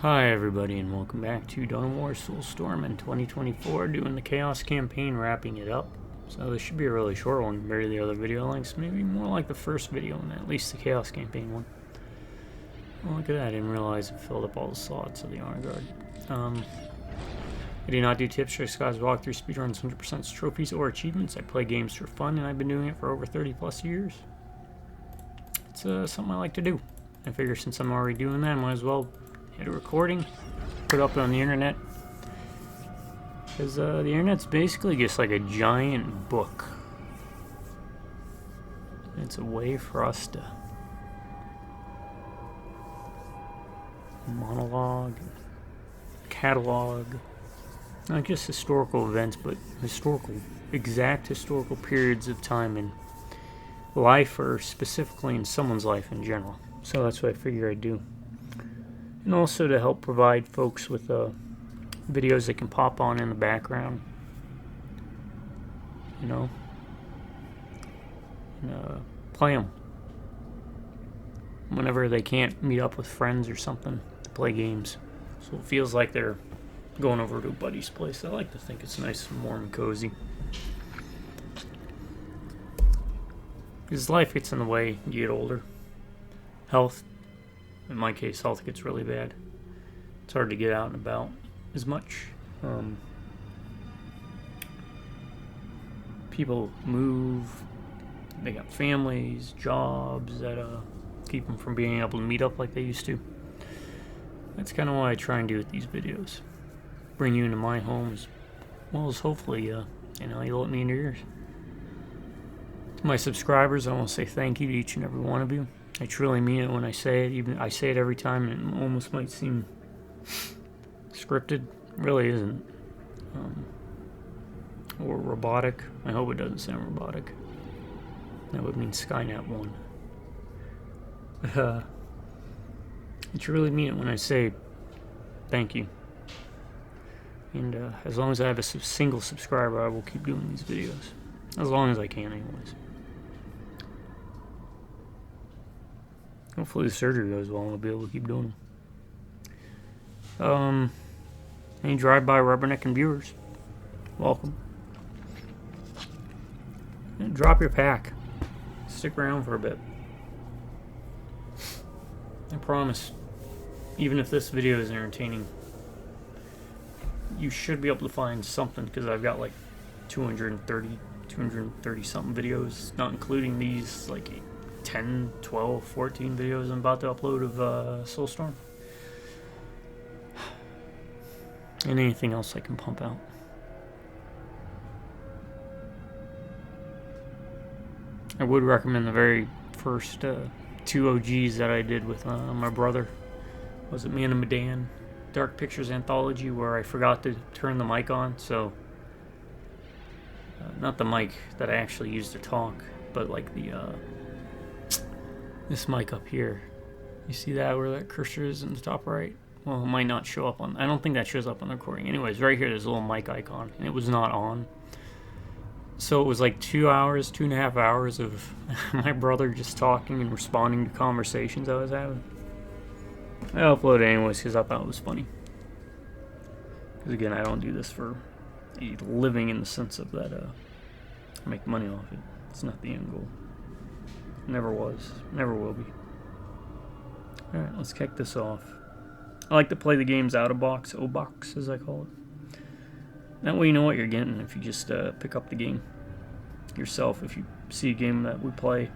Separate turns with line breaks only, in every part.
Hi everybody and welcome back to Dawn War Soulstorm in 2024, doing the Chaos campaign, wrapping it up. So this should be a really short one compared to the other video lengths, maybe more like the first video and at least the Chaos campaign one. Oh, look at that, I didn't realize it filled up all the slots of the honor guard. I do not do tips, tricks, guides, walkthroughs, speedruns, 100% trophies, or achievements. I play games for fun and I've been doing it for over 30 plus years. It's something I like to do. I figure since I'm already doing that, I might as well hit a recording, put it up on the internet, because the internet's basically just like a giant book. It's a way for us to monologue, catalog, not just historical events, but exact historical periods of time in life, or specifically in someone's life in general. So that's what I figure I'd do. And also to help provide folks with videos they can pop on in the background, you know, and play them whenever they can't meet up with friends or something to play games. So it feels like they're going over to a buddy's place. I like to think it's nice and warm and cozy, because life gets in the way. You get older. Health, in my case, health gets really bad. It's hard to get out and about as much. People move. They got families, jobs that keep them from being able to meet up like they used to. That's kind of what I try and do with these videos. Bring you into my home as well as hopefully, you let me into yours. To my subscribers, I want to say thank you to each and every one of you. I truly mean it when I say it. Even I say it every time, and it almost might seem scripted. It really isn't. Or robotic. I hope it doesn't sound robotic. That would mean Skynet 1. I truly mean it when I say thank you. And as long as I have a single subscriber, I will keep doing these videos. As long as I can, anyways. Hopefully the surgery goes well and I'll be able to keep doing them. Any drive-by rubbernecking viewers, welcome. And drop your pack. Stick around for a bit. I promise, even if this video is entertaining, you should be able to find something, because I've got like 230 something videos, not including these like 10, 12, 14 videos I'm about to upload of Soulstorm. And anything else I can pump out. I would recommend the very first two OGs that I did with my brother. Was it Man of Medan? Dark Pictures Anthology, where I forgot to turn the mic on, so not the mic that I actually used to talk, but like the this mic up here. You see that where that cursor is in the top right? Well, it might not show up on, I don't think that shows up on the recording. Anyways, right here there's a little mic icon, and it was not on. So it was like 2.5 hours of my brother just talking and responding to conversations I was having. I uploaded it anyways because I thought it was funny. Because again, I don't do this for a living in the sense of that I make money off it. It's not the end goal. Never was. Never will be. Alright, let's kick this off. I like to play the games out of box, O-box as I call it. That way you know what you're getting if you just pick up the game yourself. If you see a game that we play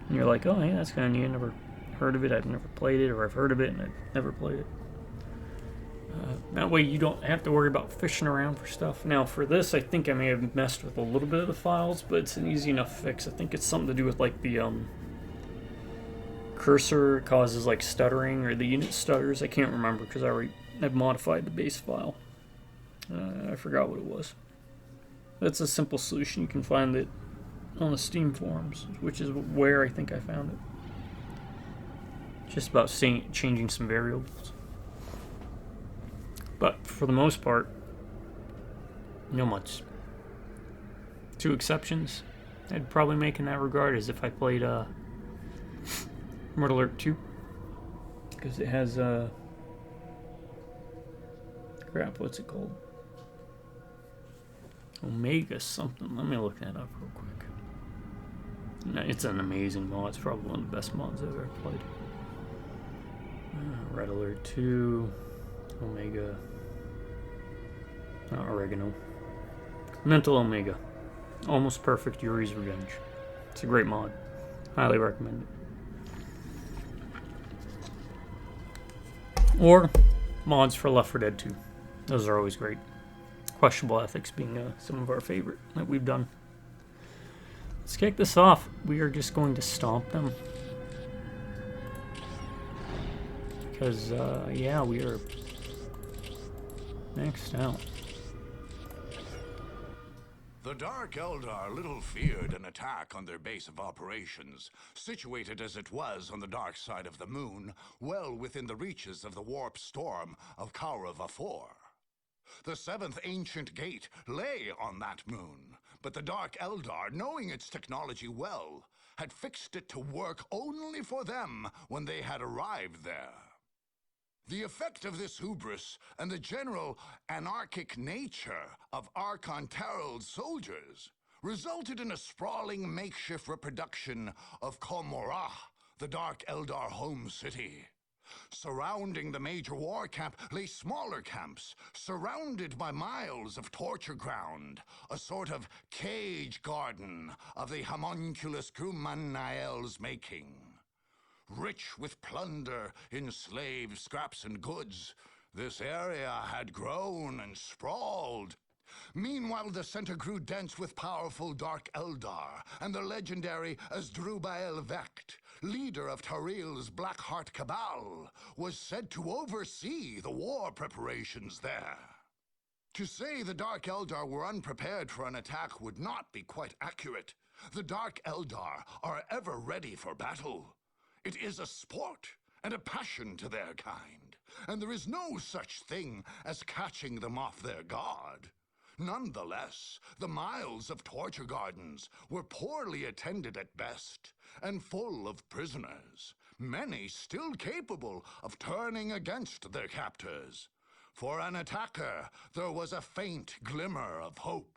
and you're like, oh yeah, that's kind of neat, I've never heard of it, I've never played it, or I've heard of it and I've never played it. That way you don't have to worry about fishing around for stuff. Now for this, I think I may have messed with a little bit of the files, but it's an easy enough fix. I think it's something to do with like the cursor causes like stuttering, or the unit stutters. I can't remember because I've modified the base file. I forgot what it was. That's a simple solution. You can find it on the Steam forums, which is where I think I found it. Just about changing some variables. But for the most part, no much. Two exceptions I'd probably make in that regard is if I played Murder Alert 2, because it has Crap, what's it called? Omega something. Let me look that up real quick. No, it's an amazing mod. It's probably one of the best mods I've ever played. Red Alert 2, Omega, not Oregano, Mental Omega, Almost Perfect Yuri's Revenge. It's a great mod. Highly recommend it. Or mods for Left 4 Dead 2. Those are always great. Questionable Ethics being some of our favorite that we've done. Let's kick this off. We are just going to stomp them. Because, yeah, we are maxed out.
The Dark Eldar little feared an attack on their base of operations, situated as it was on the dark side of the moon, well within the reaches of the warp storm of Kaura-Vafor. The seventh ancient gate lay on that moon, but the Dark Eldar, knowing its technology well, had fixed it to work only for them when they had arrived there. The effect of this hubris and the general anarchic nature of Archon Tarrel's soldiers resulted in a sprawling makeshift reproduction of Komorrah, the Dark Eldar home city. Surrounding the major war camp lay smaller camps, surrounded by miles of torture ground, a sort of cage garden of the homunculus Kuman-Nael's making. Rich with plunder, enslaved scraps and goods, this area had grown and sprawled. Meanwhile, the center grew dense with powerful Dark Eldar, and the legendary Asdrubal Vecht, leader of Taril's Blackheart Cabal, was said to oversee the war preparations there. To say the Dark Eldar were unprepared for an attack would not be quite accurate. The Dark Eldar are ever ready for battle. It is a sport and a passion to their kind, and there is no such thing as catching them off their guard. Nonetheless, the miles of torture gardens were poorly attended at best, and full of prisoners, many still capable of turning against their captors. For an attacker, there was a faint glimmer of hope.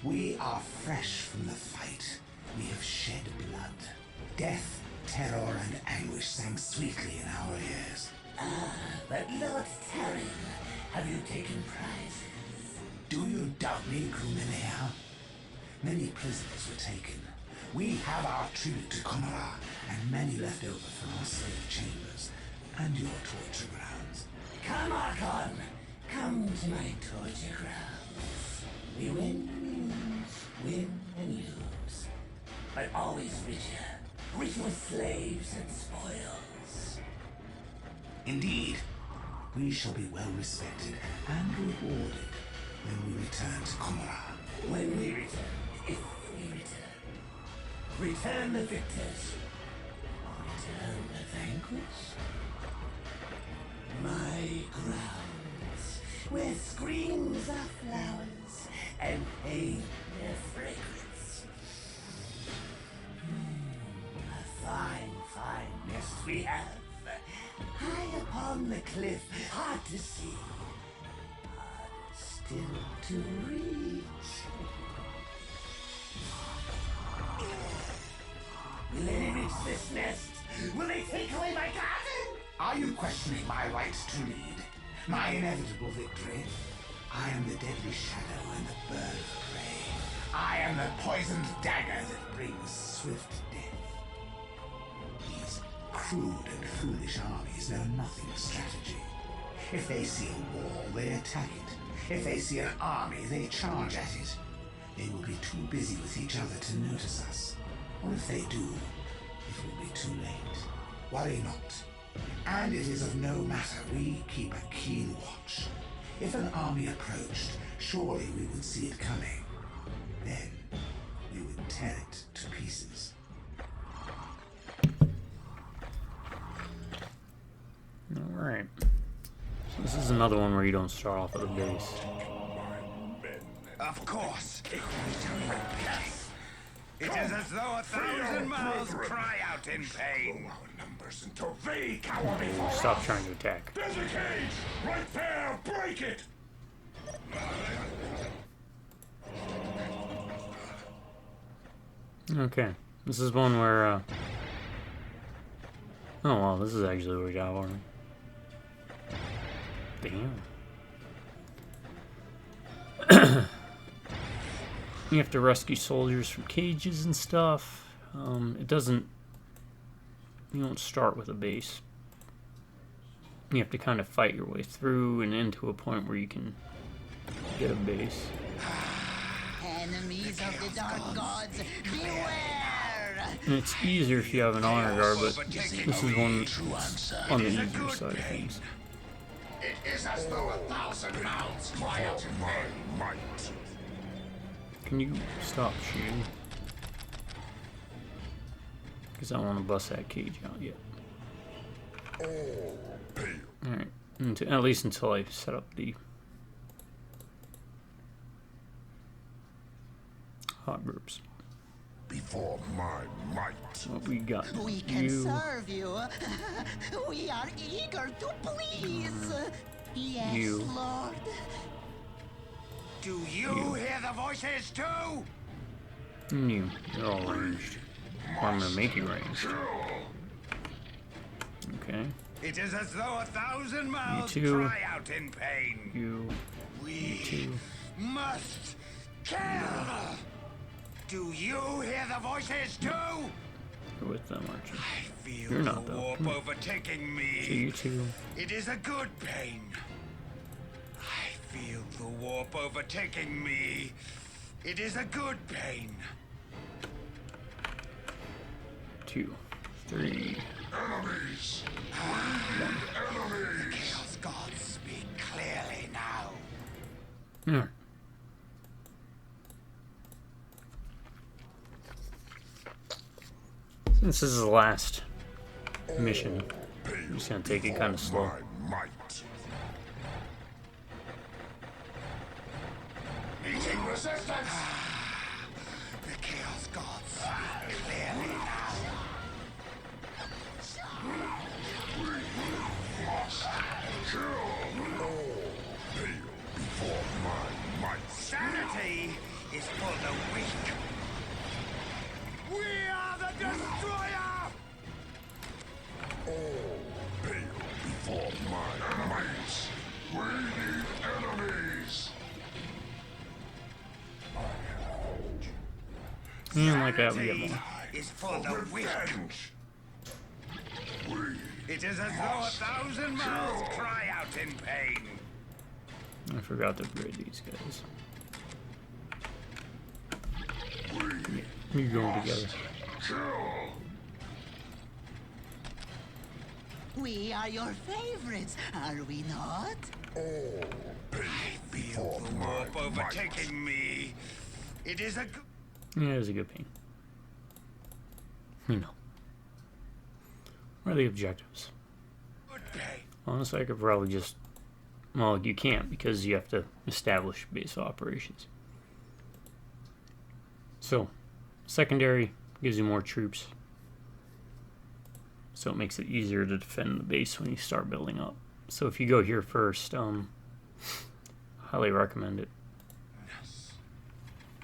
We are fresh from the fight. We have shed blood. Death, terror, and anguish sang sweetly in our ears.
But Lord Terran, have you taken prizes?
Do you doubt me, Kumenea? Many prisoners were taken. We have our tribute to Komorrah, and many left over from our slave chambers and your torture grounds.
Come, Archon! Come to my torture grounds. We win and lose. But always richer. Rich with slaves and spoils.
Indeed, we shall be well respected and rewarded when we return to Komorrah.
When we return, if we return. Return the victors. Return the vanquished. My grounds, where screams are flowers and pain their fragrance. A fine, fine nest we have. High upon the cliff, hard to see, hard still to reach. Will they reach this nest? Will they take away my garden?
Are you questioning my right to lead? My inevitable victory? I am the deadly shadow and the bird of prey. I am the poisoned dagger that brings swift death. These crude and foolish armies know nothing of strategy. If they see a wall, they attack it. If they see an army, they charge at it. They will be too busy with each other to notice us. Or if they do, it will be too late. Worry not. And it is of no matter, we keep a keen watch. If an army approached, surely we would see it coming. Then we would tear it to pieces.
Alright. So this is another one where you don't start off at a base.
Of course. It is as though 1,000 mouths cry out in pain.
Numbers until they cower before
Stop trying to attack.
There's a cage! Right there! Break it!
Okay. This is one where, oh wow, this is actually where we got one. Damn. You have to rescue soldiers from cages and stuff. It doesn't... You don't start with a base. You have to kind of fight your way through and into a point where you can get a base.
Enemies of the dark gods, beware!
And it's easier if you have an honor guard, but this is one that's on the easier side of things.
It is as though 1,000 mouths cry out in my might.
Can you stop shooting? Because I don't want to bust that cage out yet. Alright. At least until I set up the hot groups.
Before my might.
What we got?
We can serve you. We are eager to please. Yes,
You.
Lord.
Do you hear the voices too?
And you. You're all ranged. Or I'm gonna make you ranged. Okay.
It is as though 1,000 mouths
too.
cry out in pain.
You.
We
too.
must kill. Do you hear the voices too?
You're with them, aren't you?
I feel
You're not,
the
though.
warp
Come on.
overtaking
So
me.
you two.
It is a good pain. I feel the warp overtaking me. It is a good pain.
2, 3.
Enemies!
The Chaos Gods speak clearly now.
Alright. Since this is the last mission, I'm just gonna take it kind of slow.
My might. Meeting resistance!
The Chaos Gods speak clearly now.
Before my might.
Sanity is for the weak. We are the destroyer!
Pale before my might. We need enemies!
Like that, we get
Sanity
more.
is for the weak. It is as though 1,000 mouths cry out in pain.
I forgot to upgrade these guys. You're going together.
We are your favorites, are we not?
Feel the warp overtaking me. It is a
Yeah, it was a good pain. You know. What are the objectives?
good pain.
Honestly, I could probably just... Well, you can't because you have to establish base operations. So, secondary gives you more troops. So it makes it easier to defend the base when you start building up. So if you go here first, highly recommend it.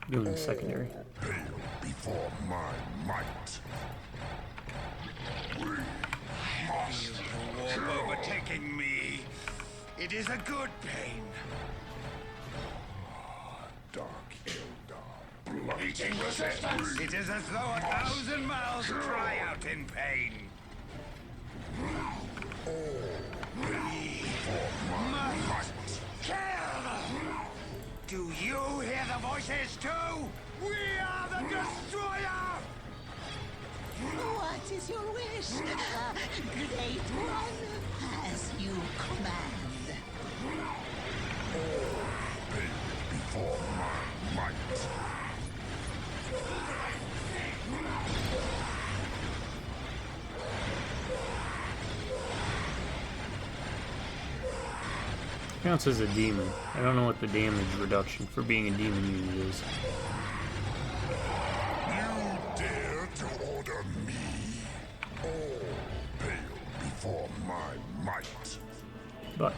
Doing the secondary.
Before my might.
Feel the warp overtaking me. It is a good pain.
Dark Eldar. Meeting resistance!
It is as though 1,000 mouths cry out in pain. We must kill. Do you hear the voices too? We are the destroyer.
What is your wish? Great one, as you command.
Counts as a demon. I don't know what the damage reduction for being a demon unit is.
You dare to order me? All pale before my might.
But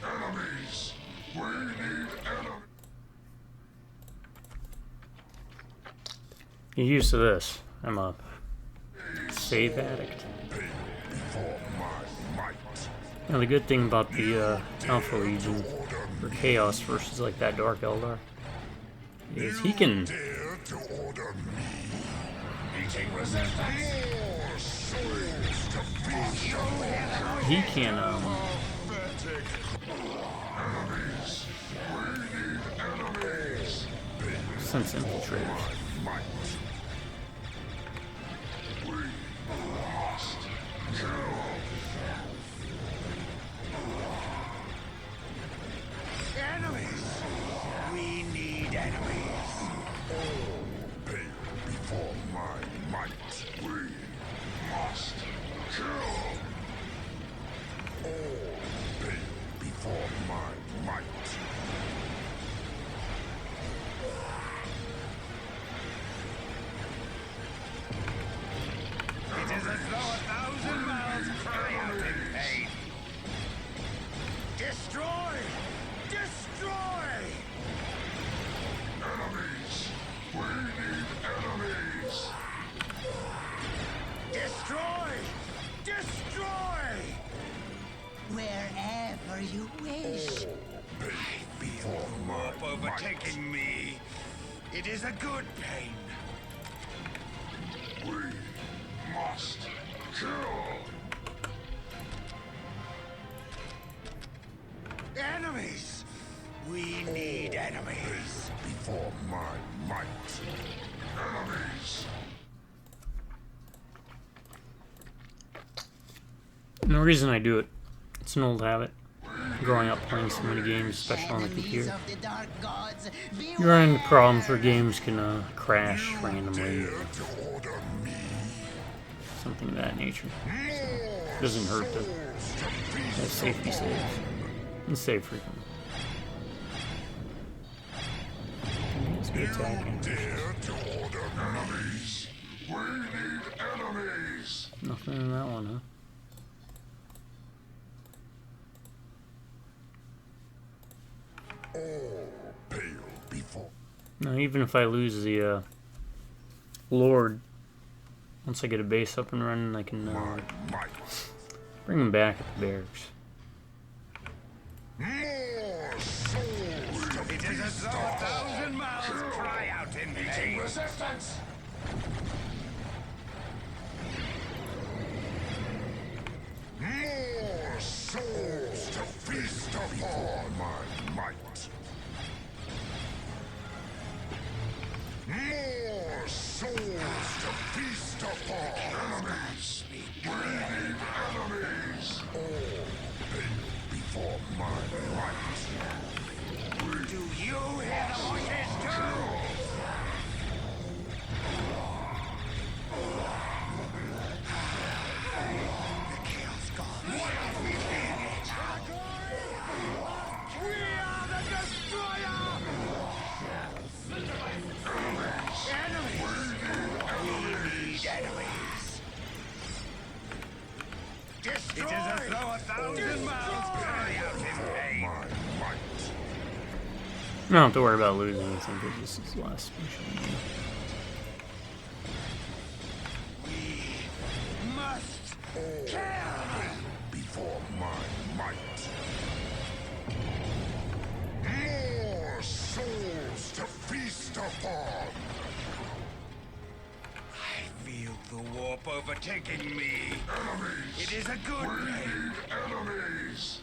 Enemies! We need enemies!
get used to this. I'm a save addict.
Pale before my might.
Now the good thing about the Alpha Legion for Chaos versus like that Dark Eldar is he can
Dare to order me? Meeting resistance! More souls to feast upon!
he can
Pathetic! Enemies! We need enemies!
sense infiltrators.
Might. We must kill.
Enemies! We need enemies.
All pale before my might. We must kill. All pale before my might.
It is as though 1,000 mouths cry out in pain. Destroy! Destroy!
Enemies! We need enemies!
Destroy! Destroy!
Wherever you wish.
Pale before my might.
Overtaking me. It is a good pain.
We must kill.
Enemies! We need enemies.
Before my might. Enemies!
And the reason I do it, it's an old habit. Growing up playing so many games, especially on the computer,
Of the dark gods,
you run into problems where games can crash randomly, or
To order me.
something of that nature.
More
Doesn't hurt to
souls to feast
have safety
upon.
saves and save frequently. Let's be attacking.
Dare to order enemies. We need enemies.
Nothing in that one, huh?
All pale before.
Now, even if I lose the Lord, once I get a base up and running, I can
My might.
bring him back at the barracks.
More souls to
It is as though 1,000 mouths cry out in pain.
resistance. More souls to feast upon my might. More souls to feast upon enemies. We need enemies. All pale before my might.
Do you hear the voices too? The Chaos God. We are the destroyer! Enemies! We need enemies. Destroy! It is as though 1,000 mouths cry out in pain.
My might.
I don't have to worry about losing anything because this is the last mission.
We must kill!
Before my might. More souls to feast upon.
I feel the warp overtaking me.
Enemies.
It is a good
We
pain.
need enemies.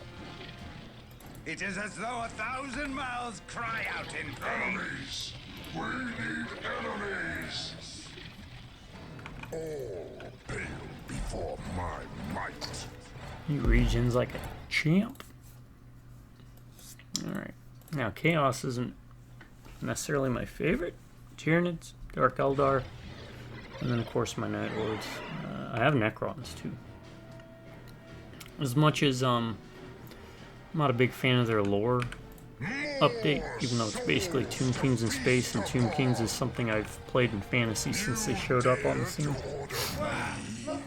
It is as though 1,000 mouths cry out in pain.
Enemies. We need enemies. All pale before my might.
He regions like a champ. Alright. Now, Chaos isn't necessarily my favorite. Tyranids, Dark Eldar, and then, of course, my Night Lords. I have Necrons, too. As much as, I'm not a big fan of their lore update, even though it's basically Tomb Kings in space, and Tomb Kings is something I've played in fantasy since they showed up on the scene.
Look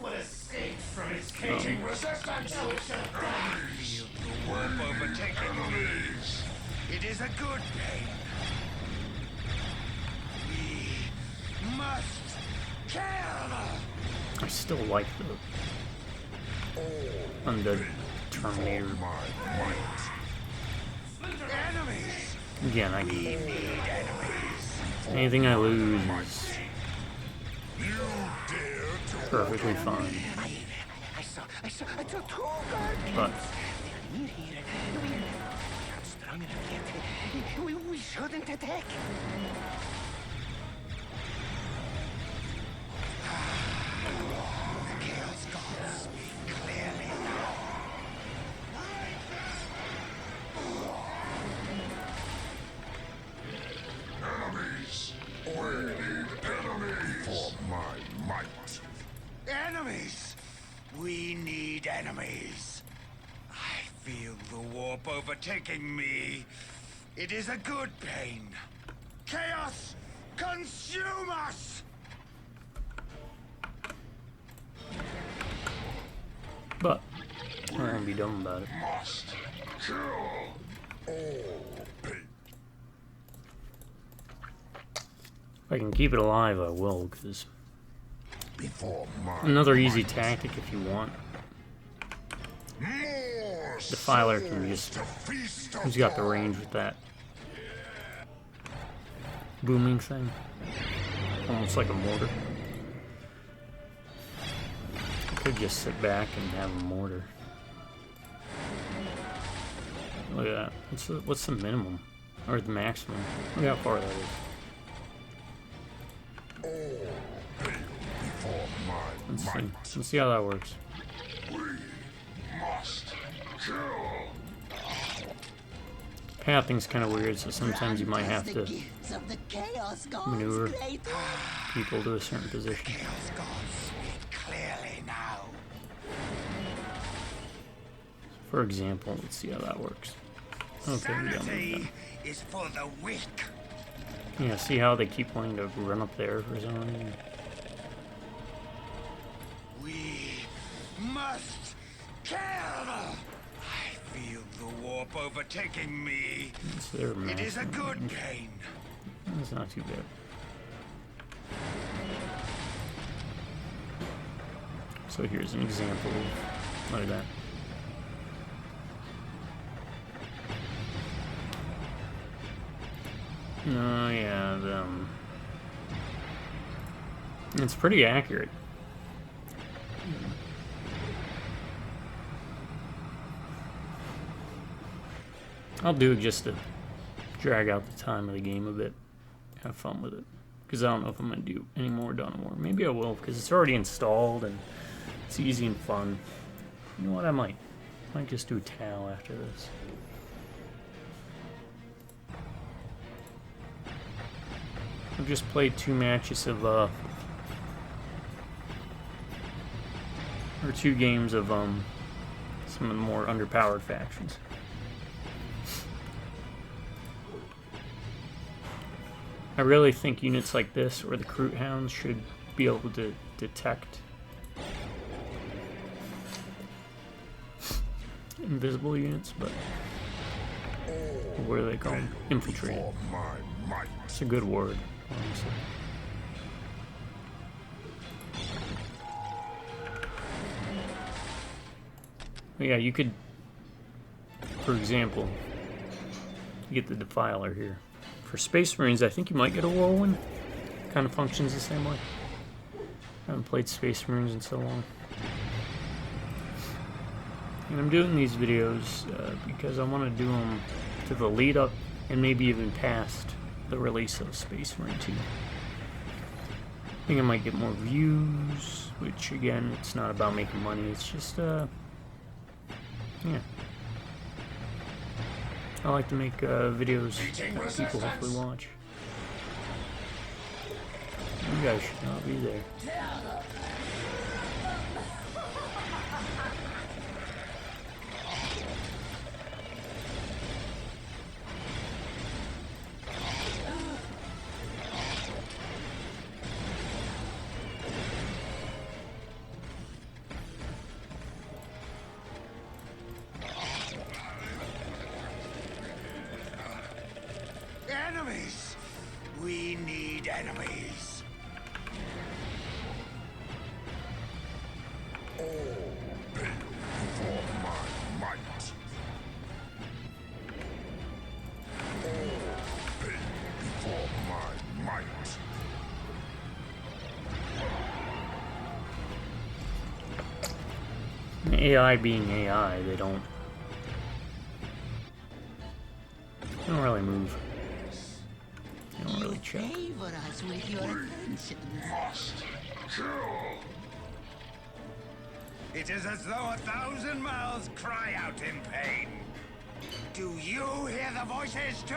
what escaped from its caging
Overtaking me. It is a good pain. We must kill.
I still like the Undead Terminator.
Enemies.
Again,
We need enemies.
anything I lose is
You dare to
perfectly fine.
I saw two guardians.
But
Strong enough yet. We shouldn't attack.
the Chaos Gods speak clearly now. Enemies. We need enemies. For my might. Enemies. We need enemies. I feel the warp overtaking me. It is a good pain. Chaos, consume us!
But I won't be dumb about it.
Must kill all pain.
If I can keep it alive, I will, because
Before my
another easy tactic if you want.
more
Defiler can just,
to feast
he's got the range with that booming thing. Almost like a mortar. Could just sit back and have a mortar. Look at that. What's the minimum? Or the maximum? Look how far that is.
before my
Let's see.
might.
Let's see how that works.
We must kill.
Pathing's kind of weird, so sometimes you might have to
Gifts of the Chaos Gods,
maneuver
great one.
people to a certain position.
Chaos Gods speak clearly now.
For example, let's see how that works. Okay, we got moved
Sanity
on.
is for the weak.
Yeah, see how they keep wanting to run up there for some reason?
We must kill. I feel the warp overtaking me.
It's their
It is a
maximum
good
range.
pain.
That's not too bad. So here's an example of like that. No, yeah, it's pretty accurate. I'll do it just to drag out the time of the game a bit, have fun with it. Because I don't know if I'm going to do any more Dawn of War. Maybe I will, because it's already installed and it's easy and fun. You know what, I might just do a Tau after this. I've just played 2 matches of, or 2 games of, some of the more underpowered factions. I really think units like this, or the Kroot Hounds, should be able to detect invisible units, but what do they call them? Infiltrated.
For my might.
It's a good word, honestly. But yeah, you could, for example, you get the Defiler here. For Space Marines, I think you might get a Whirlwind. Kind of functions the same way. I haven't played Space Marines in so long. And I'm doing these videos because I want to do them to the lead up and maybe even past the release of Space Marine 2. I think I might get more views, which again, it's not about making money, it's just, yeah. I like to make videos that people hopefully watch. You guys should not be there.
enemies.
All pay before my might. All pay before my might.
AI being AI, they don't really move. They don't really check.
Favor us with your attention.
Must kill.
It is as though 1,000 mouths cry out in pain. Do you hear the voices too?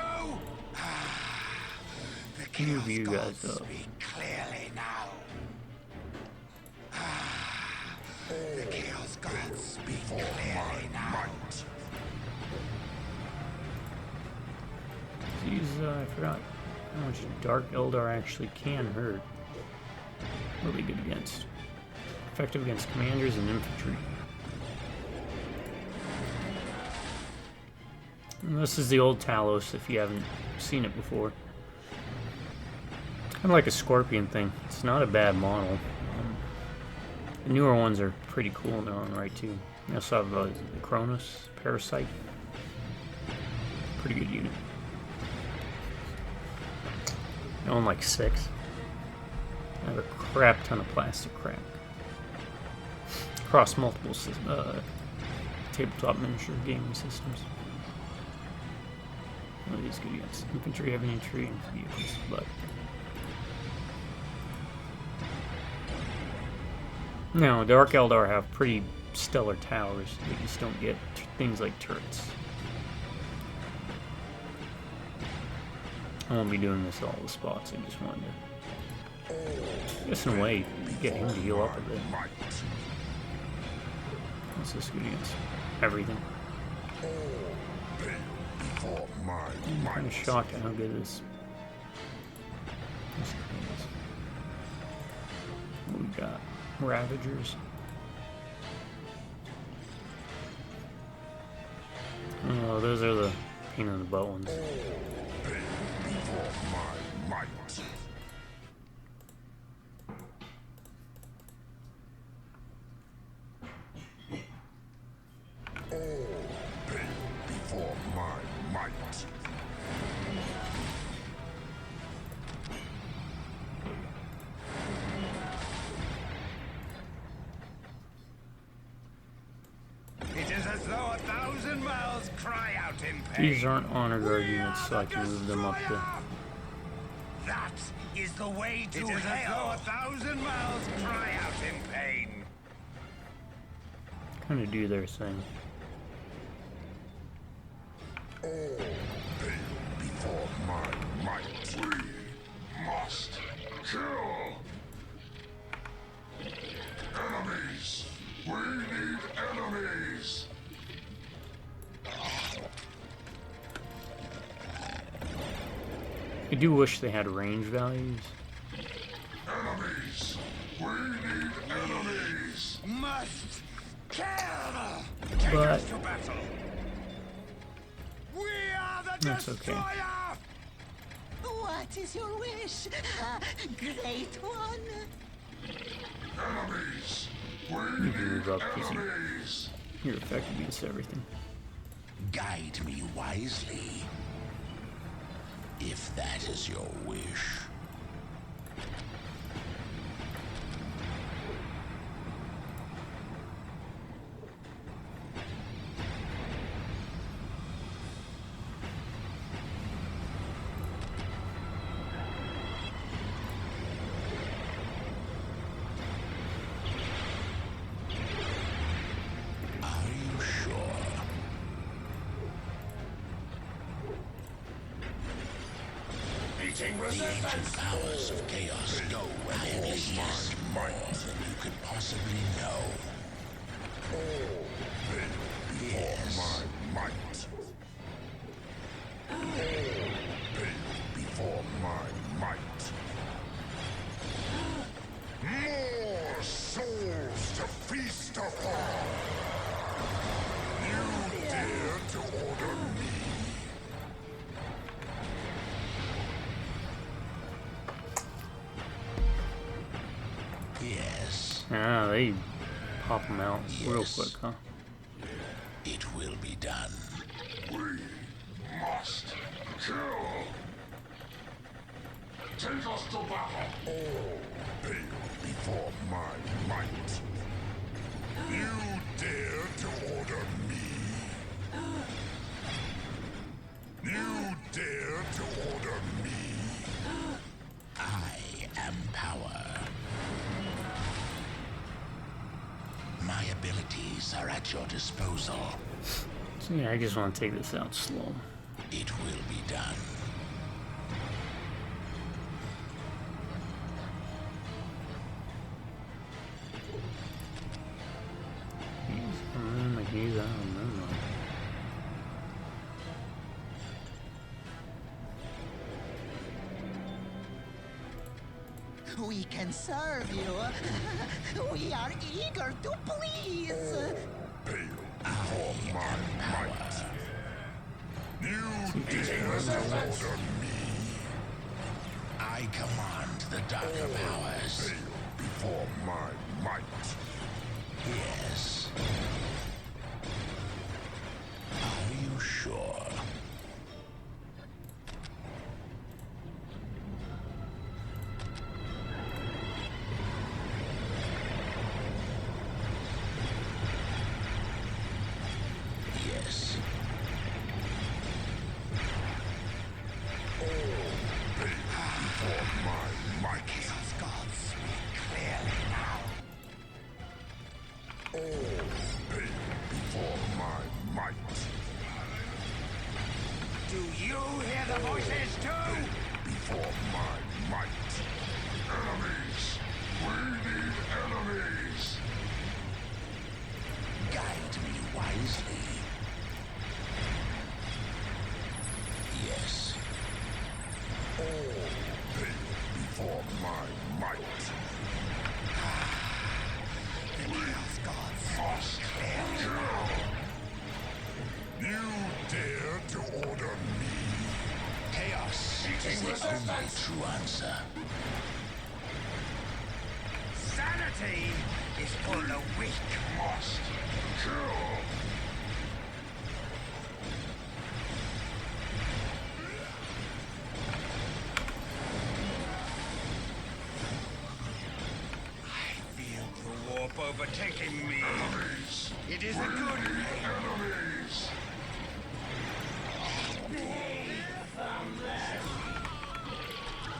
The
Move you
Chaos
guys
Gods
up.
speak clearly now. The Chaos Gods speak clearly now.
These, I forgot how much Dark Eldar actually can hurt. Really good against. Effective against commanders and infantry. And this is the old Talos if you haven't seen it before. Kind of like a scorpion thing. It's not a bad model. The newer ones are pretty cool in their own right too. You also have the Kronos Parasite. Pretty good unit. I own like 6. I have a crap ton of plastic crap. Across multiple tabletop miniature gaming systems. One of these good units. Infantry, heavy infantry, and vehicles. But no, Dark Eldar have pretty stellar towers. They just don't get things like turrets. I won't be doing this all the spots. I just wanted to, just in a way, get him to heal up a bit. What's this good against? Everything. I'm kind of shocked at how good this is. What we got? Ravagers. Oh, those are the pain in the butt ones. These aren't honor guard units, so I can move them up to.
That is the way to hell. 1,000 mouths cry out in pain.
Kind of do their thing.
All pay before my might. We must kill. Enemies. We need enemies.
I do wish they had range values.
Enemies. We need enemies.
Must kill.
But
To battle. We are the
that's okay.
destroyer.
What is your wish, great one?
Enemies.
You
We
can move up because
enemies.
you're effective against everything.
Guide me wisely, if that is your wish. Are you sure? Meeting the ancient powers of chaos know where there is more than you could possibly know. Yes.
My might. All pay before my might. More souls to feast upon. You dare to order me?
Ah, they pop them out real quick, huh?
It will be done.
We must kill. Take us to battle.
All pale before my might. You dare to order me? You dare to order me?
I am power. My abilities are at your disposal.
So yeah, I just want to take this out slow.
It will be done.
He's I don't know.
We can serve you. We are eager to please.
Pale before my might. You dare to order me?
I command the darker powers.
Pale before my might.
Yes. Are you sure? Yes.
Before my might.
Chaos gods speak clearly now.
All pale before my might.
Do you hear the voices too?
Before my might.
Enemies. We need enemies.
Guide me wisely. Yes.
All pale before my might.
The Chaos gods
Must kill.
You dare to order me?
Chaos is the only true answer.
Sanity is for the weak.
Must kill.
I feel the warp overtaking me.
Enemies.
It is a good
Enemies.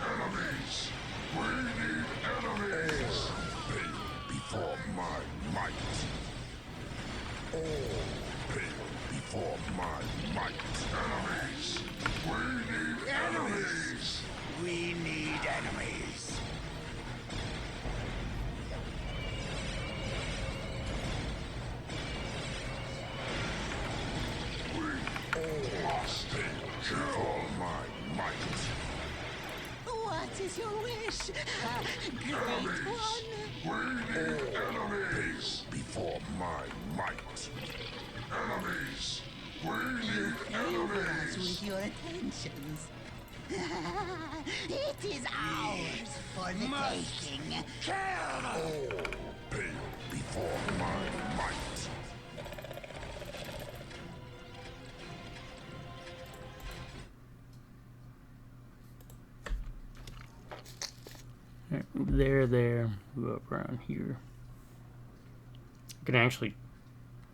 Enemies. We need enemies.
Pale before my might. All pale before my might.
Enemies. We need enemies.
We need enemies.
Must kill.
My might.
What is your wish, great one?
We need enemies.
Before my might.
Enemies. We need
Favor us
enemies.
with your attentions. It is ours for the taking.
All pale before my might.
Alright, move there, move up around here. I can actually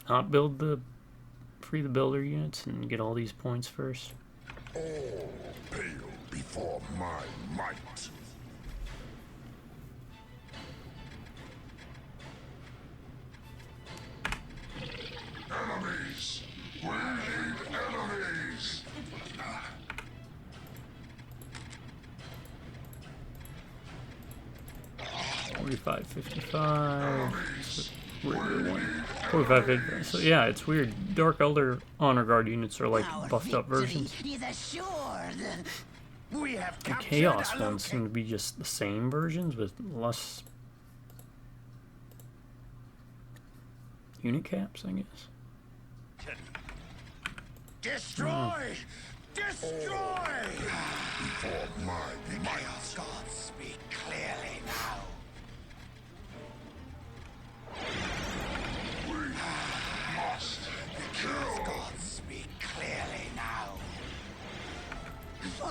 not build the free the builder units and get all these points first.
All pale before my might.
Enemies. We need enemies.
45, 55. Regular one. 45, 55. So yeah, it's weird. Dark Elder Honor Guard units are like
Our
buffed up
victory
versions.
is assured.
We have
The
captured
Chaos
a
ones seem to be just the same versions with less unit caps, I guess.
Destroy! Destroy!
Before my might.
Chaos gods speak clearly now.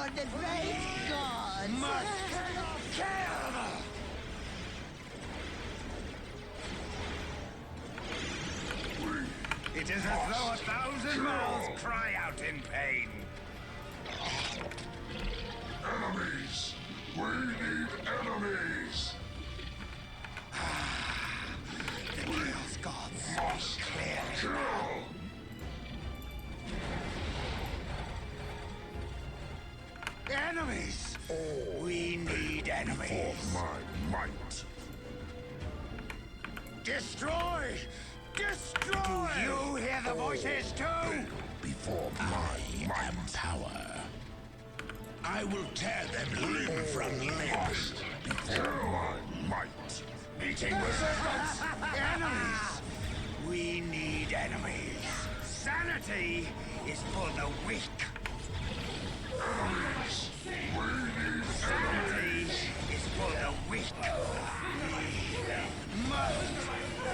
For the great gods.
It is as though 1,000 mouths cry out in pain.
Enemies! We need enemies!
The Chaos Gods
Must kill!
enemies! We need enemies!
For my might!
Destroy! Destroy!
Do you hear the voices too?
Before my might!
Power. I will tear them limb from limb.
Before my might!
Meeting resistance! Enemies! We need enemies.
Sanity is for the weak.
Enemies! We need
Sanity is for the weak.
We must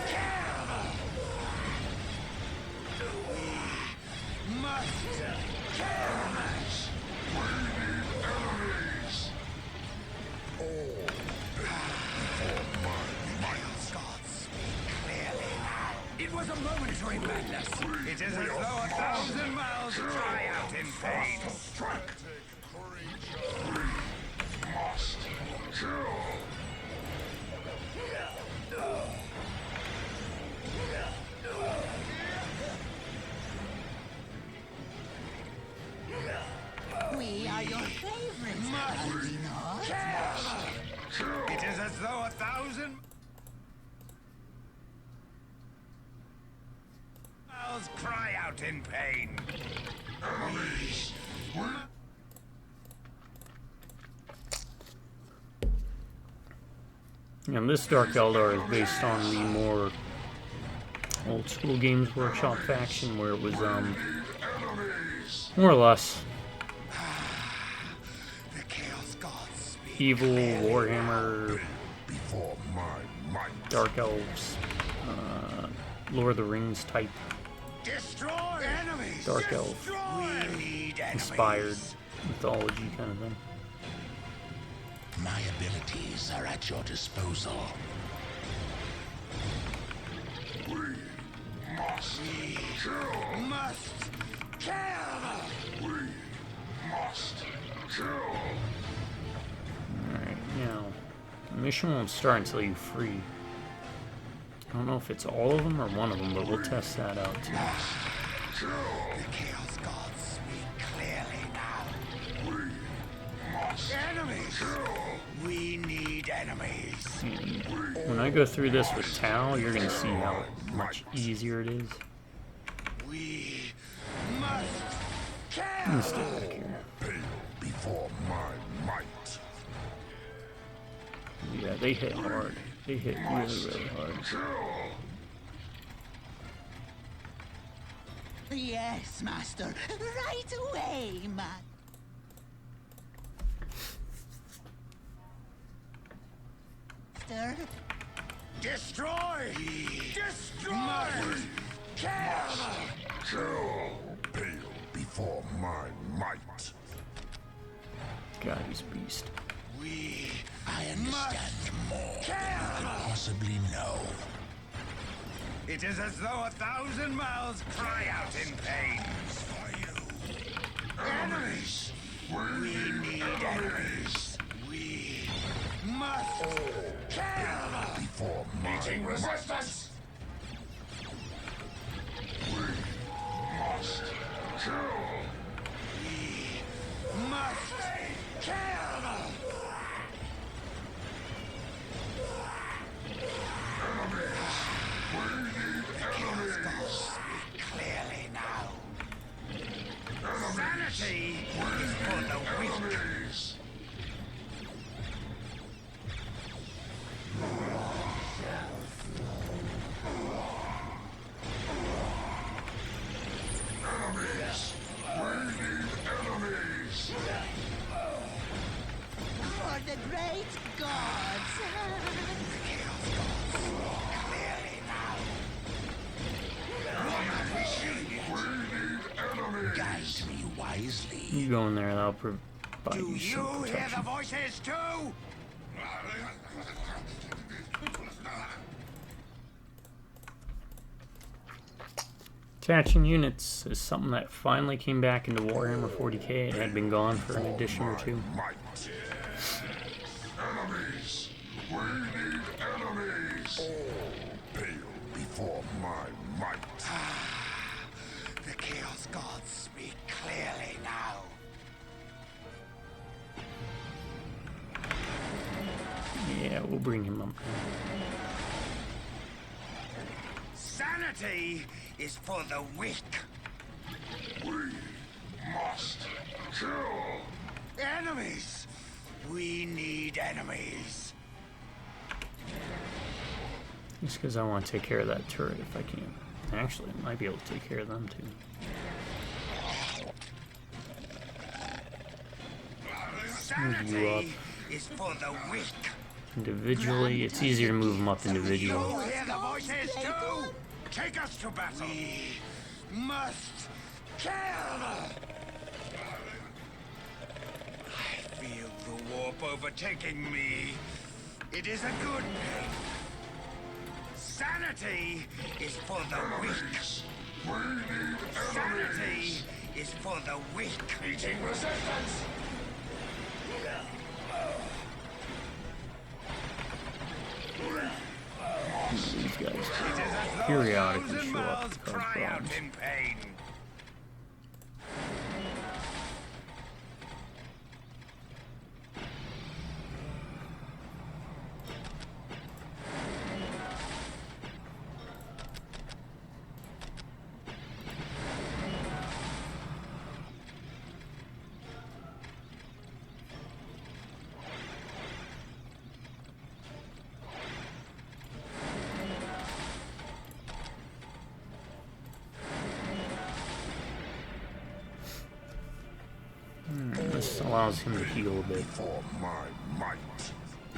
kill! We must kill!
enemies! We need enemies! All before my might!
Gods speak clearly now.
It was a momentary madness. It is as though 1,000 mouths cry out in pain.
Strike! We must kill!
We are your favorites, are we not?
It is as though 1,000 mouths cry out in pain.
Enemies! We
And this Dark Eldar is based on the more old school Games Workshop faction, where it was
enemies!
more or less
The Chaos Gods speak.
evil Warhammer,
Before my might!
Dark Elves, Lord of the Rings type
Destroy enemies!
Dark Elf
We need enemies.
inspired mythology kind of thing.
My abilities are at your disposal.
We must kill!
Must kill!
We must kill!
Alright, now, the mission won't start until you free. I don't know if it's all of them or one of them, but we'll test that out too.
The Chaos Gods speak clearly now.
We must
Enemies! We need enemies.
And when I go through this with Tau, you're going to see how much easier it is.
We must
I'm going to
kill!
stay back here.
pale before my might!
Yeah, they hit hard. They hit really, really hard.
Yes, Master. Right away, Master.
Destroy! Destroy! Kill!
Kill! Pale before my might!
God, he's a beast.
I understand more than you could possibly know.
It is as though 1,000 mouths cry out in pain.
Enemies! We need enemies. We must kill!
Before my
resistance!
We must kill!
Must kill! Clearly now.
Sanity is for the weak.
Enemies! Enemies! We need enemies!
For the great gods.
Clearly now.
We need enemies!
Guide me wisely.
You go in there, that'll by
Do
use some
you hear the
protection.
voices too?
Attaching units is something that finally came back into Warhammer 40K. It had been gone for an edition or two.
Might. Enemies! We need enemies! All pale before my might.
The Chaos Gods speak clearly now.
Yeah, we'll bring him up.
Sanity is for the weak.
We must kill.
Enemies! We need enemies.
Just because I want to take care of that turret if I can. Actually, I might be able to take care of them too. Move you up
Sanity is for the weak.
individually. It's easier to move them up individually.
You hear the voices too? Take us to battle. We must kill. I feel the warp overtaking me. It is a good pain. Sanity is for the weak.
We need
Sanity is for the weak.
meeting resistance.
These guys
It is as though
periodically
1,000
show up
mouths
to cause
cry out
problems.
in pain.
This allows him to heal a bit.
For my might.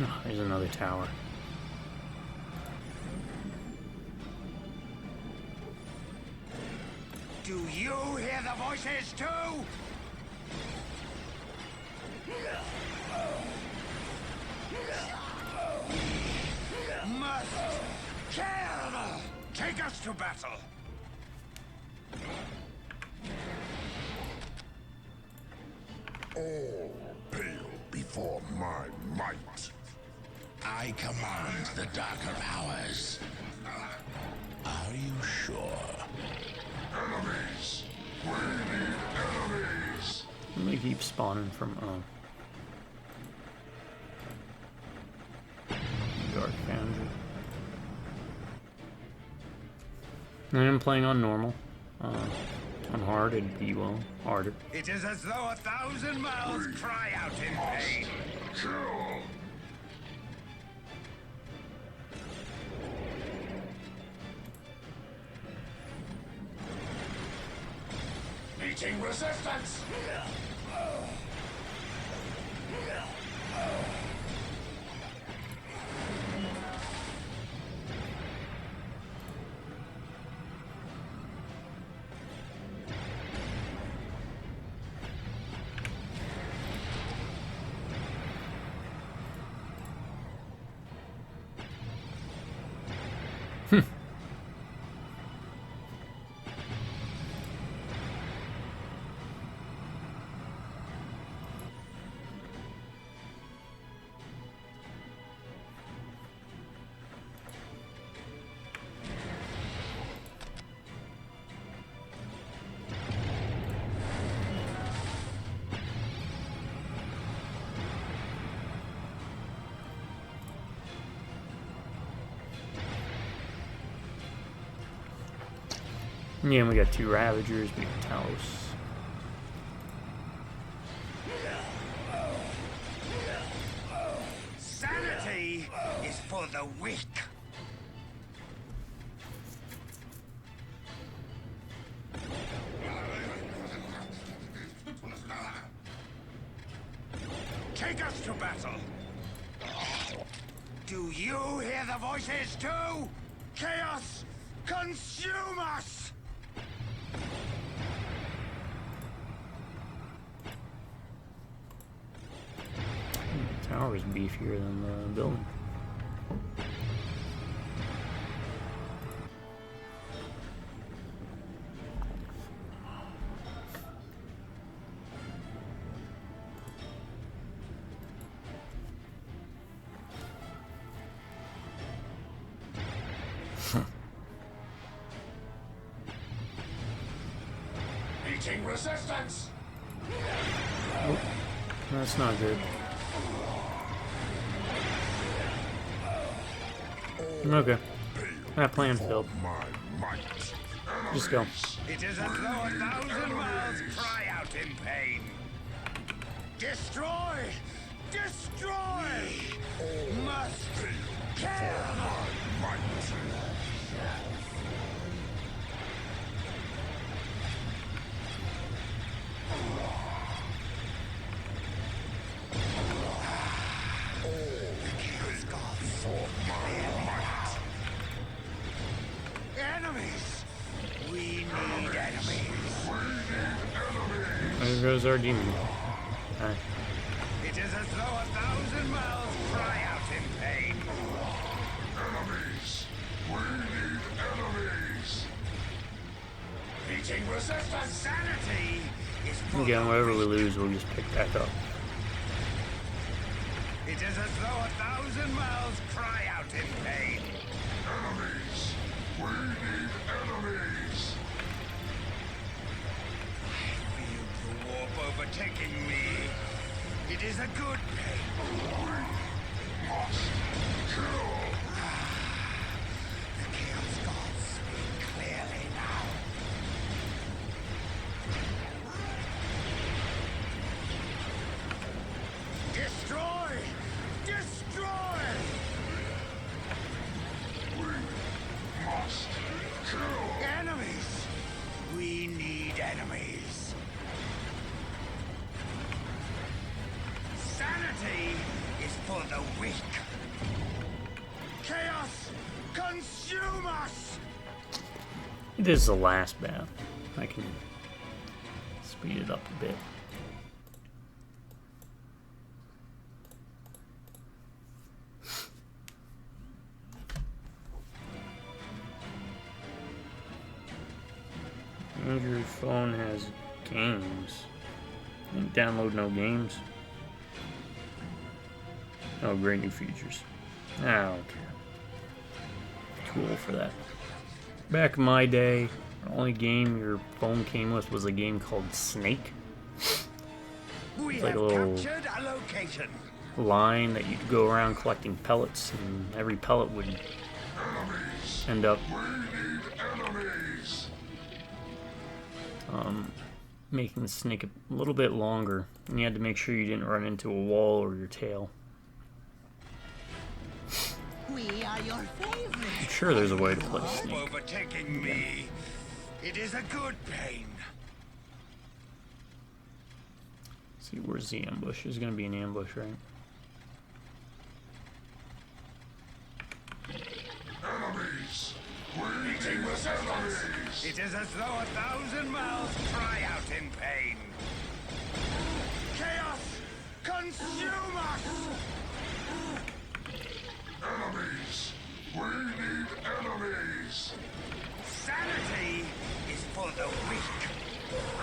Oh, there's another tower.
Do you hear the voices too? Must kill. Take us to battle.
All pale before my might.
I command the darker powers. Are you sure?
Enemies! We need enemies!
They keep spawning from Dark Foundry. And I'm playing on normal. On hard, it'd be, well, harder.
It is as though 1,000 mouths cry out in pain.
Kill! Meeting resistance!
Yeah, and we got 2 Ravagers, we got Talos.
Sanity is for the weak. Take us to battle. Do you hear the voices too? Chaos, consume us!
tower is beefier than the building.
Meeting resistance!
Oh, that's not good. Okay. That plan failed. Just go.
It is as though 1,000 miles cry out in pain. Destroy! Destroy! Must kill! Enemies! We need enemies!
There goes our demon. Alright.
It is as though 1,000 miles cry out in pain.
Enemies! We need enemies!
Meeting resistance!
Sanity is full
Again,
of
whatever we lose, we'll just pick back up.
It is as though 1,000 miles cry out in pain.
Enemies! We need enemies!
I feel the warp overtaking me. It is a good pain.
Must kill!
The Chaos Gods speak clearly now. Destroy! Destroy!
Must kill!
Enemies! We need enemies. Sanity is for the weak. Chaos, consume us!
This is the last battle. I can speed it up a bit. Your phone has games. You can download no games. Oh, great new features. I don't care. Cool for that. Back in my day, the only game your phone came with was a game called Snake.
We
It's like
have
a little
captured a location.
line that you'd go around collecting pellets, and every pellet would end up making the snake a little bit longer, and you had to make sure you didn't run into a wall or your tail.
We are your favorites.
I'm sure there's a way to play
Warp
Snake.
overtaking me. It is a good pain.
See, where's the ambush? There's gonna be an ambush, right?
Enemies! Meeting resistance!
It is as though 1,000 miles cry out in pain. Chaos, consume us!
Enemies! We need enemies!
Sanity is for the weak.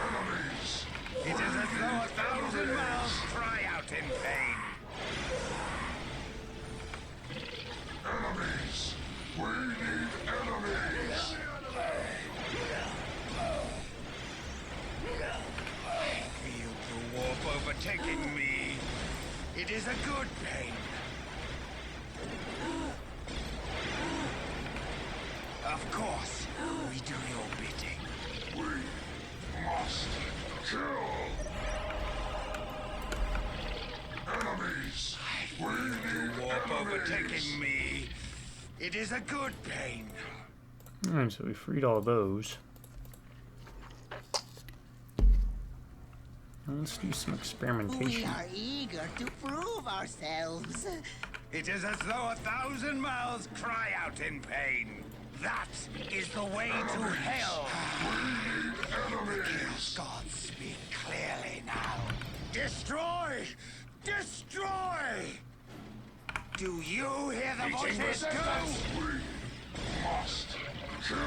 Enemies!
It is as though 1,000 miles cry out in pain.
Enemies! We need enemies!
I feel the warp overtaking me. It is a good pain. Of course, we do your bidding.
We must kill! Enemies! We need
The warp
enemies!
overtaking me. It is a good pain.
Alright, so we freed all those. Now let's do some
We
experimentation.
are eager to prove ourselves.
It is as though 1,000 miles cry out in pain. That is the way to hell.
Enemies!
Gods speak clearly now. Destroy! Destroy! Do you hear the
Meeting
voices
resistance.
too?
We must kill.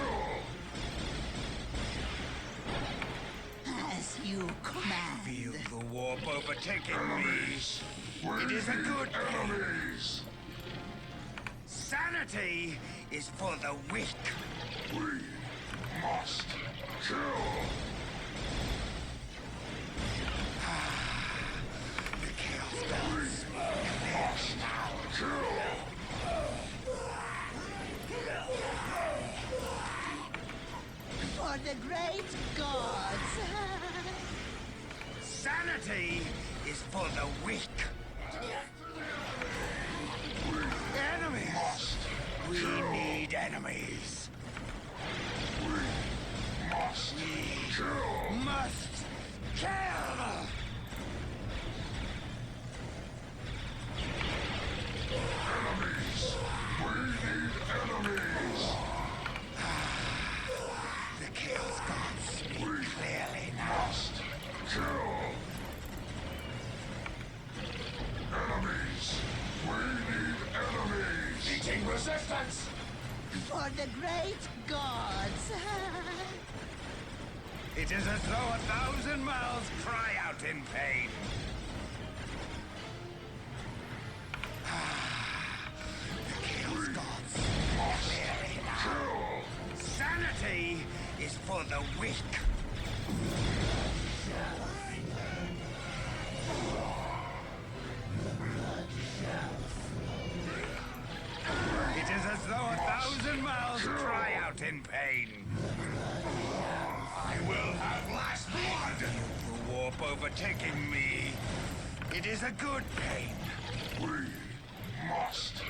As you command.
Feel the warp overtaking me.
Enemies. We
It is a
need
good pain.
enemies.
Sanity is for the weak.
We must kill.
The chaos gods.
Kill.
For the great gods.
Sanity is for the weak. Enemies. We need enemies.
Must kill.
Must kill.
Enemies. We need enemies.
The chaos gods speak clearly now.
Must kill. Enemies. We need enemies. Meeting resistance.
For the great gods.
It is as though 1,000 mouths cry out in pain. The chaos gods speak clearly now.
Kill.
Sanity is for the weak. It is as though 1,000 mouths cry out in pain.
I will have last blood.
The warp overtaking me. It is a good pain.
We must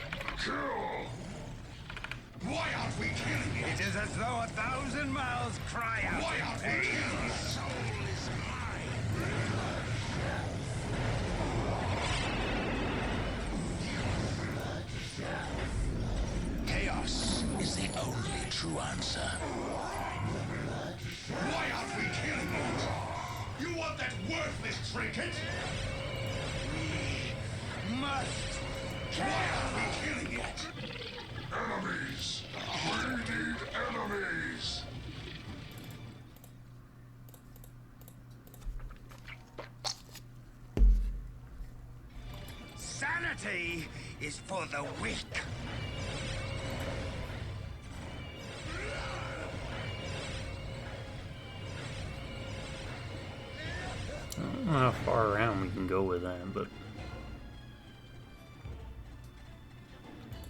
kill. Why aren't we killing
It is as though 1,000 mouths cry out
Why
in
aren't we
pain.
killing it? Soul is mine.
Chaos is the only true answer.
Why aren't we killing it? You want that worthless trinket?
Must
Why aren't we killing it? Enemies. We need enemies.
Sanity is for the weak.
I don't know how far around we can go with that, but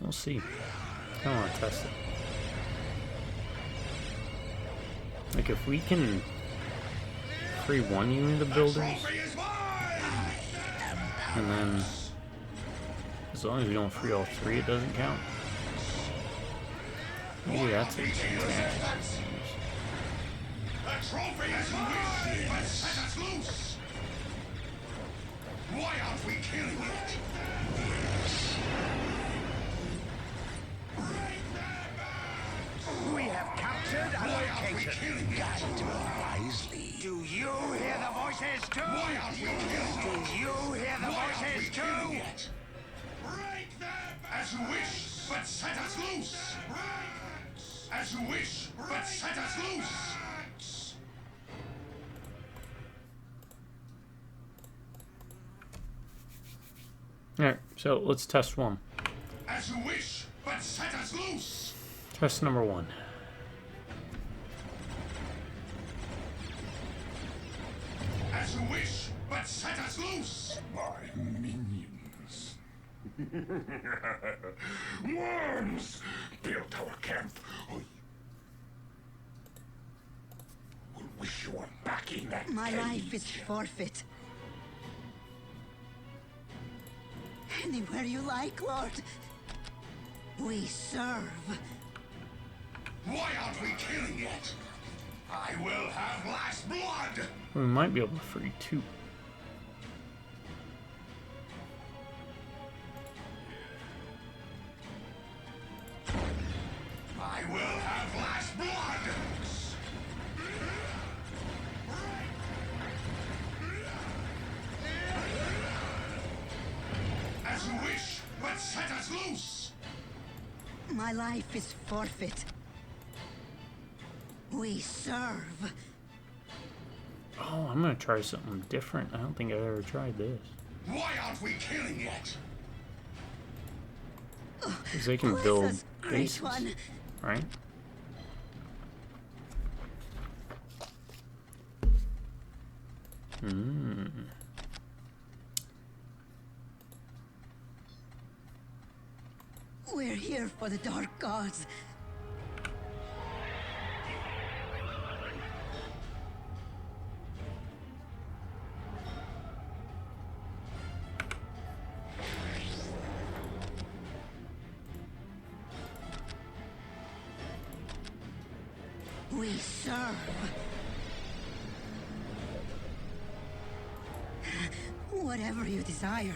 we'll see. I want to test it. Like, if we can free one unit of builders,
Trophy is mine.
and then as long as we don't free all three, it doesn't count. Maybe that's it.
Resistance. The trophy is mine. But set us loose. Why aren't we killing it?
We have captured a
Why aren't we
location.
killing it?
Wisely.
Do you hear the voices too?
Why aren't we killing
Do
it?
you hear the
Why aren't we
voices
killing
too?
it? Break them! As you wish, but set us loose! As you wish, but set us loose!
Alright, so let's test one.
As you wish, but set us loose!
Test number one.
As you wish, but set us loose! My minions. Worms! Built our camp. We'll wish you were back in that
My
cage.
life is forfeit. Anywhere you like, Lord. We serve.
Why aren't we killing it? I will have last blood!
We might be able to free two.
I will have last blood! As you wish, but set us
My life is forfeit. We serve.
Oh, I'm gonna try something different. I don't think I've ever tried this.
Why aren't we killing yet?
Because they can
Bless
build
us, great
bases,
one.
right?
We're here for the Dark Gods. We serve. Whatever you desire.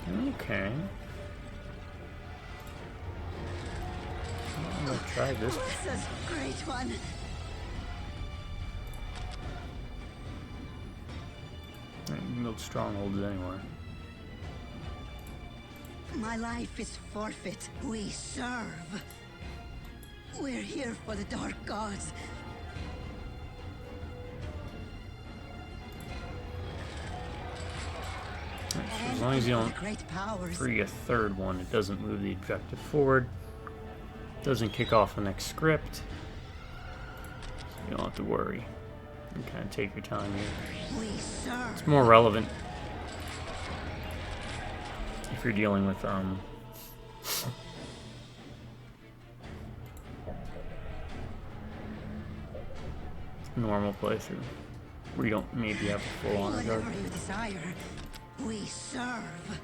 Okay. I'm gonna try this.
Bless us, great one.
You can build strongholds anywhere.
My life is forfeit. We serve. We're here for the Dark Gods.
Right, so as long as you don't
Great powers.
free a third one, it doesn't move the objective forward. Doesn't kick off the next script. So you don't have to worry. You kind of take your time here.
We serve.
It's more relevant if you're dealing with normal playthrough where you don't maybe have a full honor guard.
Whatever you desire. We serve.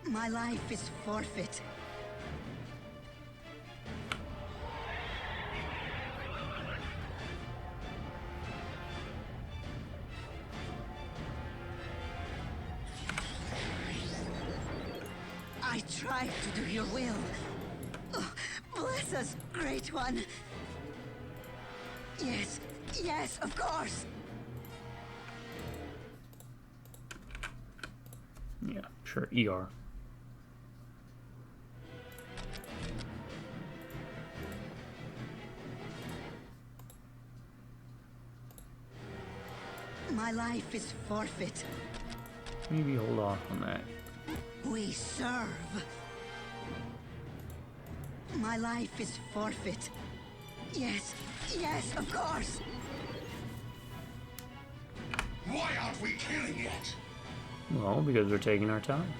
My life is forfeit. I try to do your will. Oh, bless us, great one. Yes, yes, of course.
Yeah, sure, ER.
My life is forfeit.
Maybe hold off on that.
We serve. My life is forfeit. Yes, yes, of course.
Why aren't we killing yet?
Well, because we're taking our time.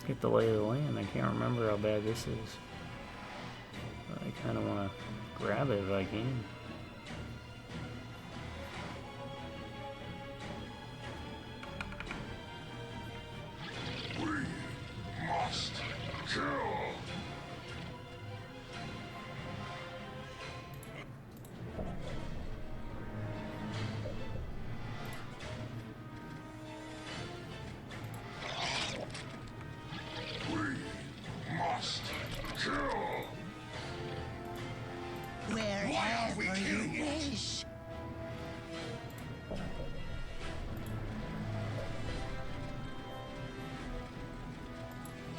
Get the lay of the land. I can't remember how bad this is. But I kind of want to grab it if I can.
We must kill.
Wherever you wish.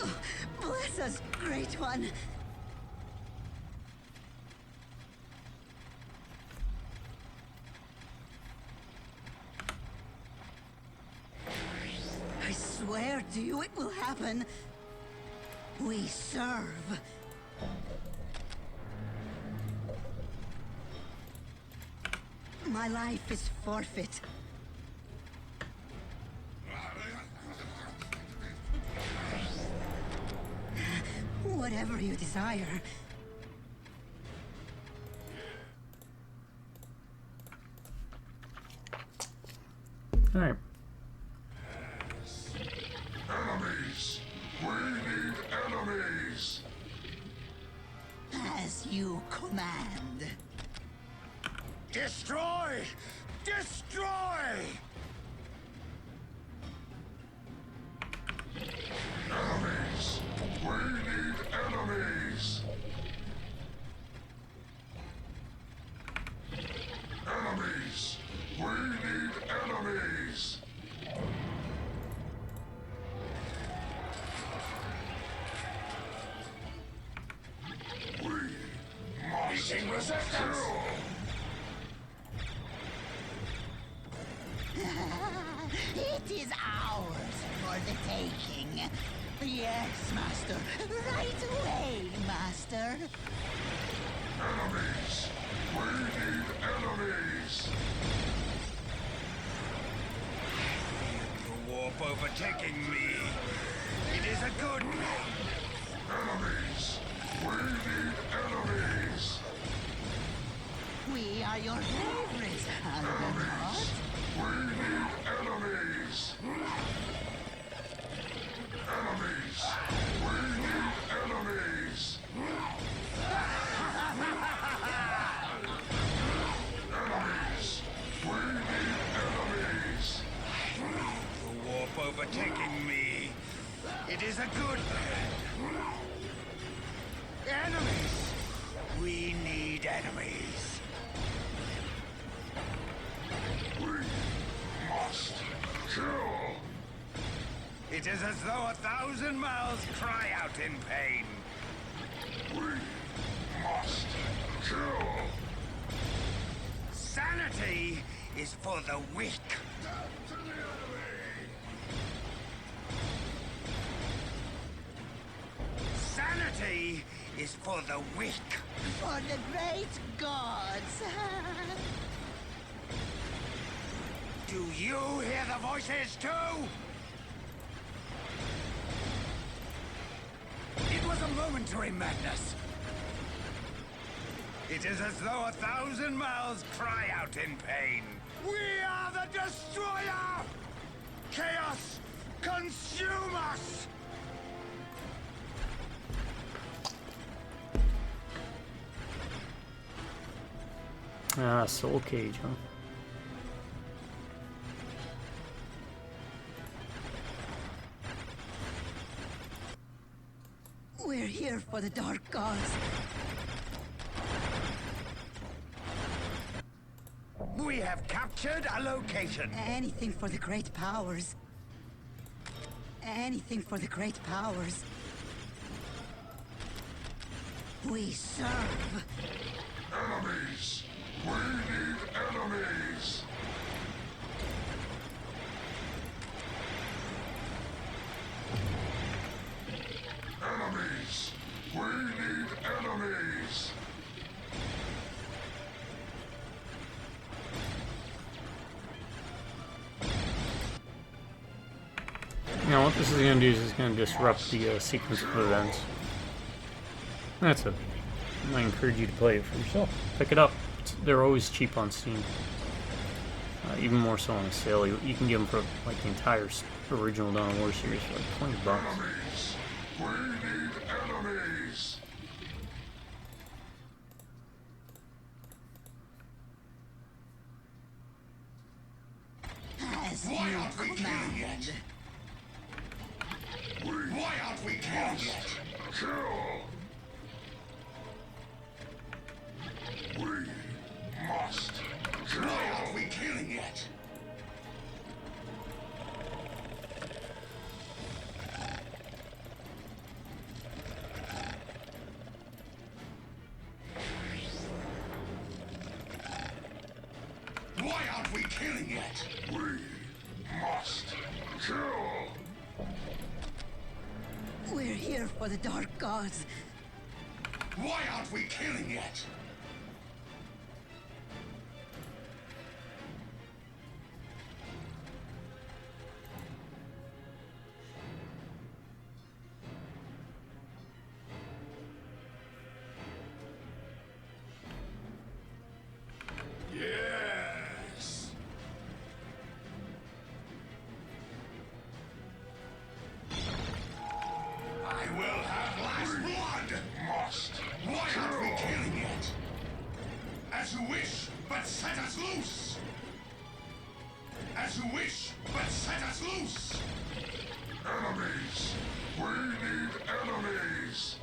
Oh, bless us, great one. I swear to you it will happen. We serve. My life is forfeit. Whatever you desire.
All right.
Enemies! We need enemies!
As you command.
Destroy! Destroy!
Enemies! We need enemies! Enemies! We need enemies!
It is ours for the taking. Yes, Master. Right away, Master.
Enemies! We need enemies!
The warp overtaking me. It is a good
Enemies! We need enemies!
We are your favorites, are we not?
We need enemies! Enemies! We need enemies! Enemies! We need enemies!
The warp overtaking me. It is a good enemies. We need enemies.
We must kill!
It is as though 1,000 mouths cry out in pain.
We must kill!
Sanity is for the weak.
Death to the enemy!
Sanity is for the weak.
For the great gods.
Do you hear the voices too? It was a momentary madness. It is as though 1,000 mouths cry out in pain. We are the destroyer! Chaos, consume us!
Ah, soul cage, huh?
We're here for the dark gods.
We have captured a location.
Anything for the great powers. Anything for the great powers. We serve.
Enemies! We need enemies! Enemies! We need enemies!
Now what this is going to do is it's going to disrupt the sequence of events. That's it. I encourage you to play it for yourself. Pick it up. They're always cheap on Steam. Even more so on a sale. You can get them for like the entire original Dawn of War series for like 20 bucks.
Enemies! We need enemies!
As
Why
you
aren't we killing
command.
yet? Why aren't we killing yet? Kill! We must kill! Why aren't we killing yet? Why aren't we killing yet? We must kill!
We're here for the dark gods.
Why aren't we killing yet? Yes! I will have last blood! Must! Why aren't we killing yet? As you wish, but set us loose! As you wish, but set us loose! Enemies! We need enemies!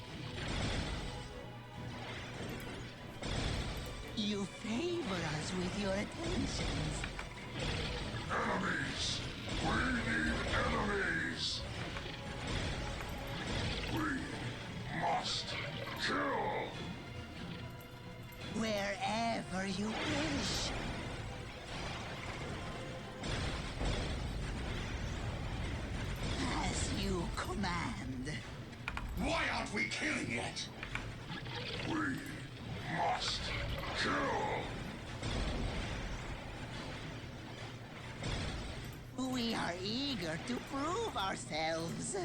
You favor us with your attentions.
Enemies! We need enemies! We must kill!
Wherever you wish.
aren't we killing yet? We must kill.
We are eager to prove ourselves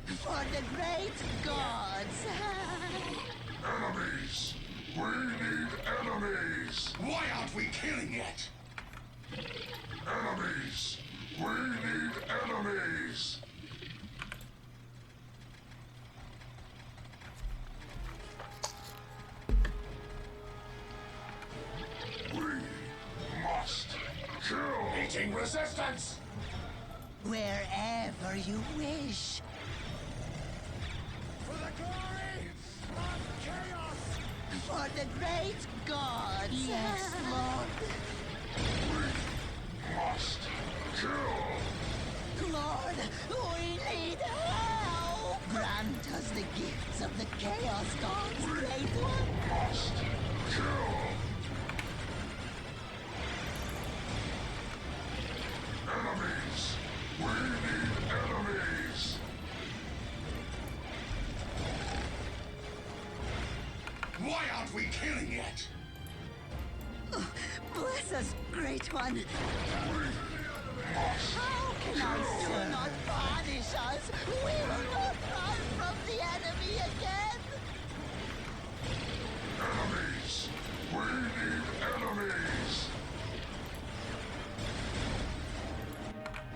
for the great gods.
Enemies! We need enemies! Why aren't we killing yet? Enemies! We need enemies! We must kill! Meeting resistance!
Wherever you wish.
For the glory of chaos!
For the great gods. Yes, Lord.
We must kill!
Lord, we need help. Grant us the gifts of the chaos gods, great one.
Must kill! Enemies! We need enemies! Why aren't we killing yet?
Bless us, great one.
We must
How can I do not punish us? We will not run from the enemy again.
enemies! We need enemies!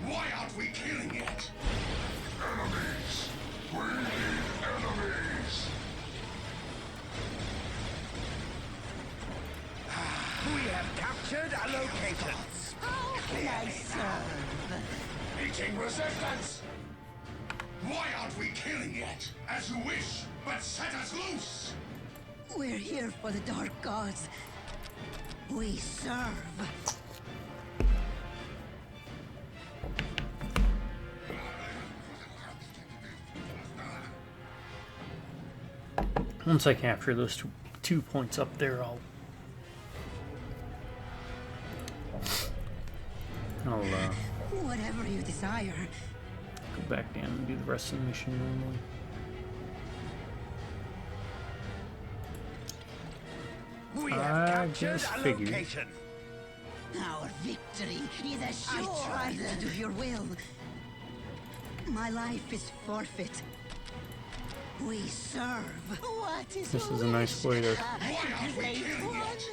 Why aren't we killing yet? Enemies! We need enemies!
We have captured a location.
How can I serve?
Meeting resistance! Why aren't we killing yet? As you wish, but set us loose!
We're here for the dark gods. We serve.
Once I capture those two points up there, I'll
Whatever you desire.
go back down and do the rest of the mission normally.
We
I
have captured
just
a
figured.
location.
Our victory is assured. I tried to do your will. My life is forfeit. We serve. What is
This is a nice way to
Why aren't we killing yet?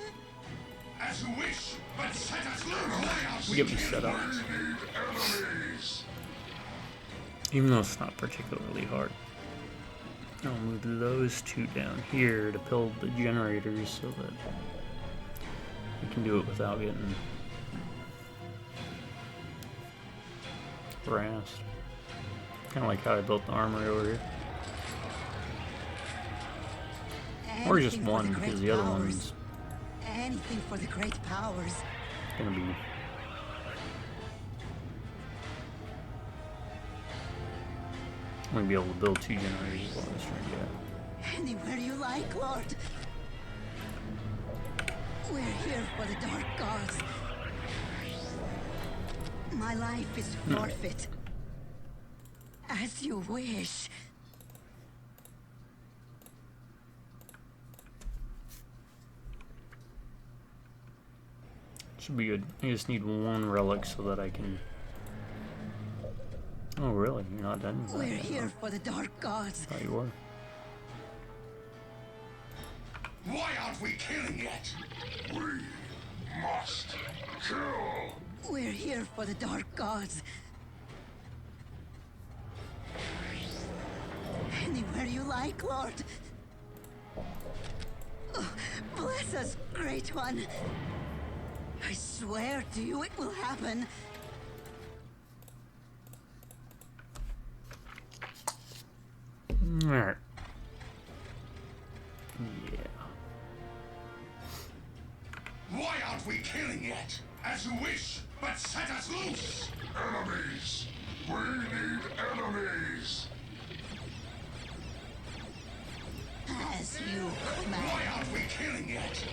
As you wish, but set us loose! Why aren't we
get me
killing
set up.
yet? We need enemies!
Even though it's not particularly hard. I'll move those two down here to build the generators so that we can do it without getting harassed. Kind of like how I built the armory over here. Or just
Anything for
one,
the
because
great
the other
powers.
one's
Anything for the great powers.
gonna be... I'm gonna be able to build two generators on this ring, yeah.
Anywhere you like, Lord. We're here for the dark gods. My life is forfeit. As you wish.
Should be good. I just need one relic so that I can... Oh, really? You're not done with that?
We're here for the dark gods.
I thought you were.
Why aren't we killing yet? We must kill!
We're here for the dark gods. Anywhere you like, Lord. Oh, bless us, great one. I swear to you it will happen.
Alright. Yeah.
Why aren't we killing yet? As you wish, but set us loose! Enemies! We need enemies!
As you command.
Why aren't we killing yet?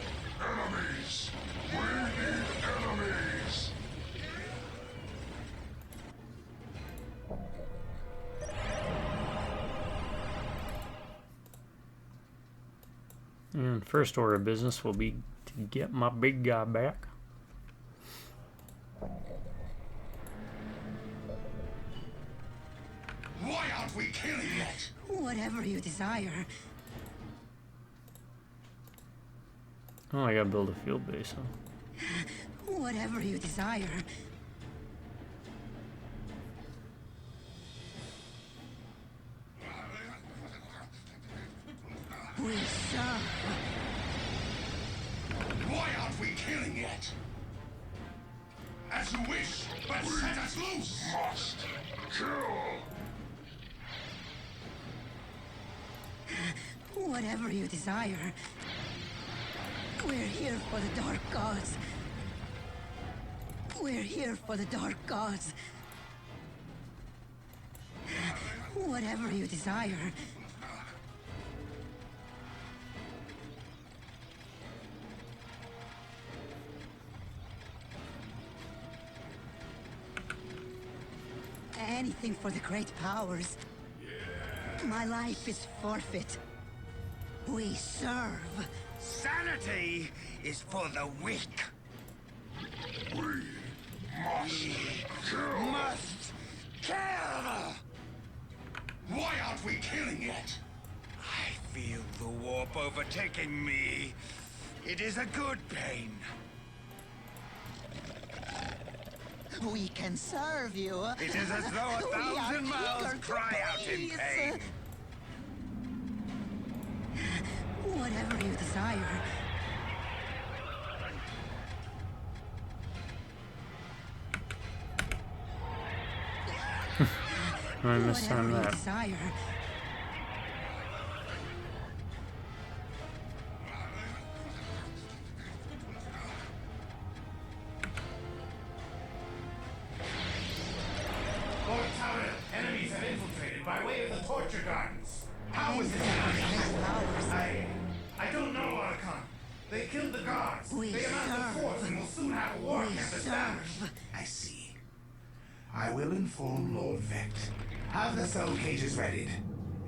Enemies! We need enemies!
And first order of business will be to get my big guy back.
Why aren't we killing yet?
Whatever you desire.
Oh, I gotta build a field base, huh?
Whatever you desire. We serve.
Why aren't we killing yet? As you wish, but set us loose! Must kill!
Whatever you desire. We're here for the Dark Gods. We're here for the Dark Gods. Whatever you desire. Anything for the great powers. My life is forfeit. We serve.
Sanity is for the weak.
We must kill!
Must kill!
Why aren't we killing yet?
I feel the warp overtaking me. It is a good pain.
We can serve you.
It is as though a
We are
thousand mouths
eager to
cry out in
please.
pain.
Whatever you desire.
I missed on
Whatever you
that.
desire.
Lord Tyrell, enemies have infiltrated by way of the torture gardens. How was
Anything
this
for the
happening?
great powers.
I don't know, Archon. They killed the guards.
We
They amassed a
serve.
force and will soon have a war
We
camp established.
serve.
I see. I will inform Lord Vect. Have the soul cages readied.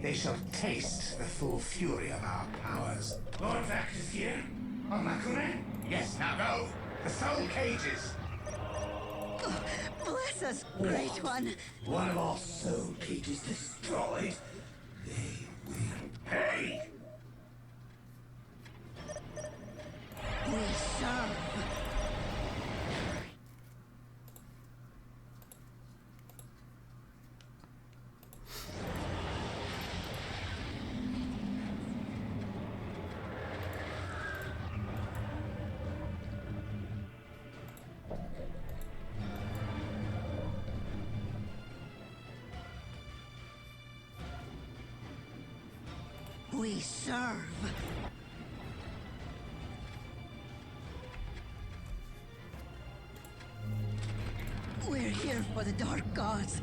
They shall taste the full fury of our powers. Lord Vect is here. On Makune? Yes, now go. The soul cages.
Bless us, Great One.
One of our soul cages destroyed. They will pay.
We serve. We serve. We're here for the Dark Gods.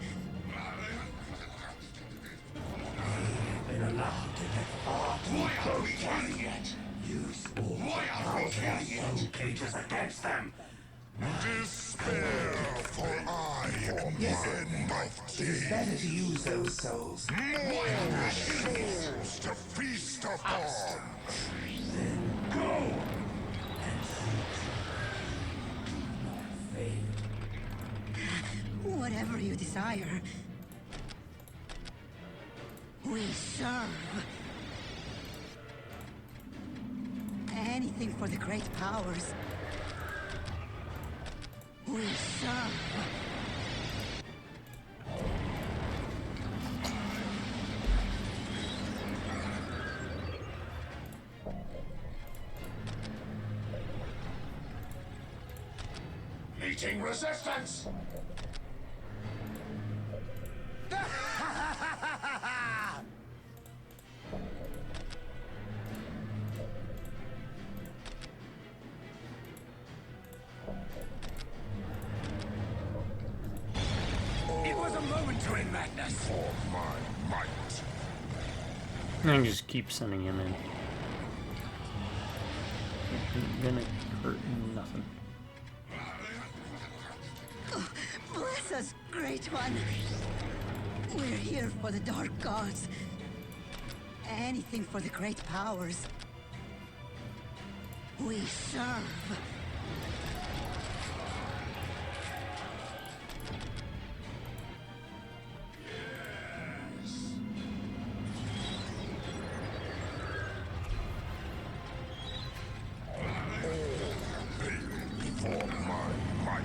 Why aren't we killing yet?
Use all
Why aren't we killing
soul
yet?
cages against them.
Despair, for I am the end of
It is
day.
better to use those souls.
More souls to feast upon.
Go!
Whatever you desire. We serve. Anything for the great powers. We serve.
Meeting resistance.
It was a momentary madness.
For my might.
And just keep sending him in. Gonna hurt nothing.
Bless us, Great One. We're here for the Dark Gods. Anything for the great powers. We serve.
Before my might.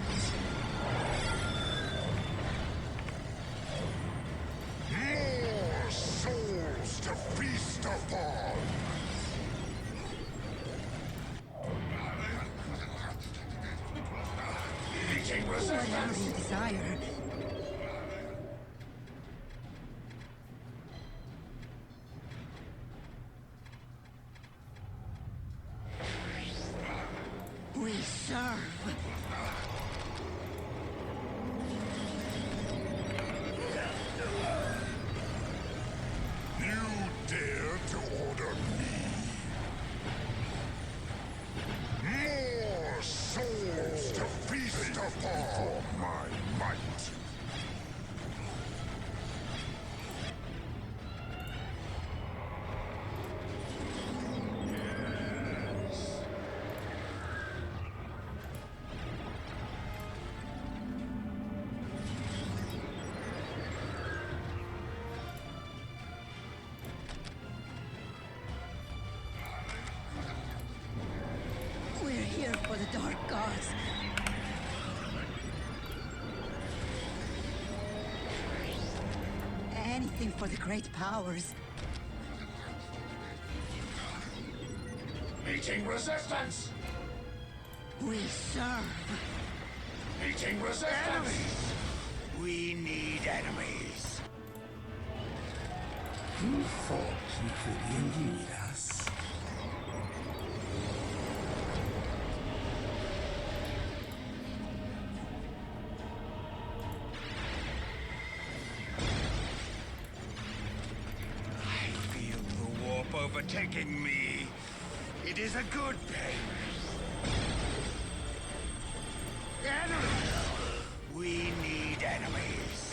More souls to feast upon. Meeting
Whatever
resistance.
you desire. We serve.
You dare to order me? More souls to feast upon my might.
We're here for the Dark Gods. Anything for the great powers.
Meeting resistance.
We serve.
Meeting resistance.
We need enemies.
Who thought you could elude us?
I feel the warp overtaking me. It is a good pain. Enemies! We need enemies.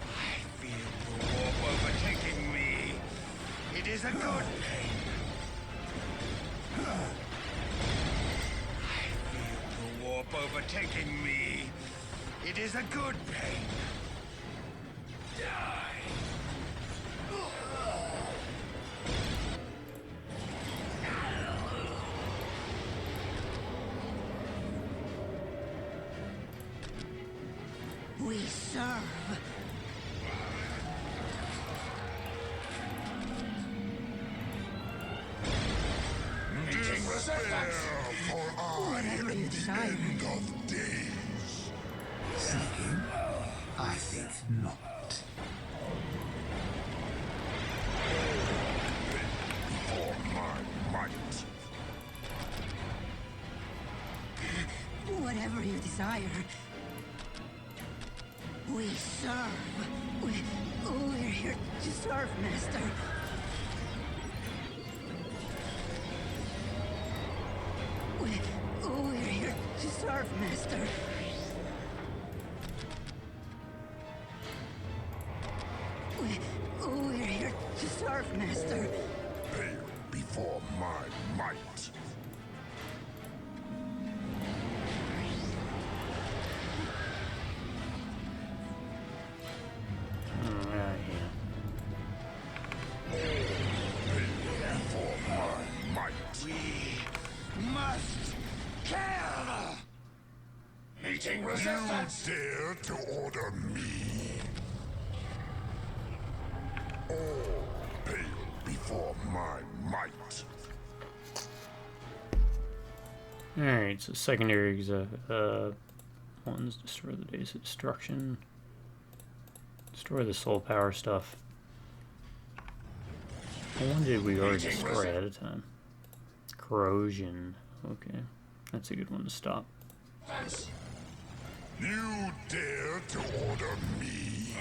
I feel the warp overtaking me. It is a good pain. I feel the warp overtaking me. It is a good pain. Die.
We serve.
Meeting resistance. For I
Whatever you
am the
desire.
end of days.
Seeking? I think not.
For my might.
Whatever you desire. We serve. We're here to serve, Master. We're here to serve, Master. We're here to serve, Master.
Pale before my might.
Yeah.
Before my might.
We must kill!
Meeting resistance. You dare to order me? All pale before my might.
Alright, so secondary ones destroy the days of destruction. Destroy the soul power stuff. One did we already destroy ahead of time? Corrosion. Okay. That's a good one to stop.
You dare to order me?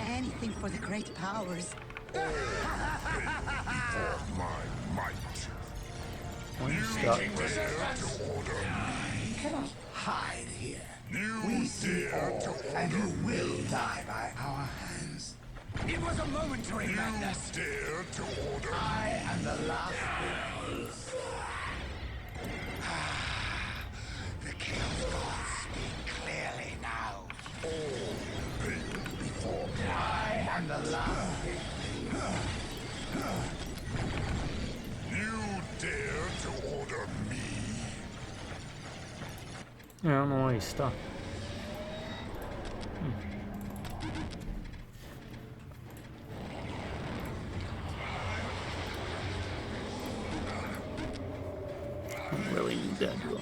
Anything for the great powers.
Before my might.
Why don't you stop?
Dare to order me?
You cannot hide here. We see all, and you will die by our hands.
It was a momentary madness.
Dare to order
I am the last beast.
The Chaos Gods speak clearly now.
before
I am the last beast.
you dare to order me.
Yeah, I don't know why he's stuck. I really need that drill.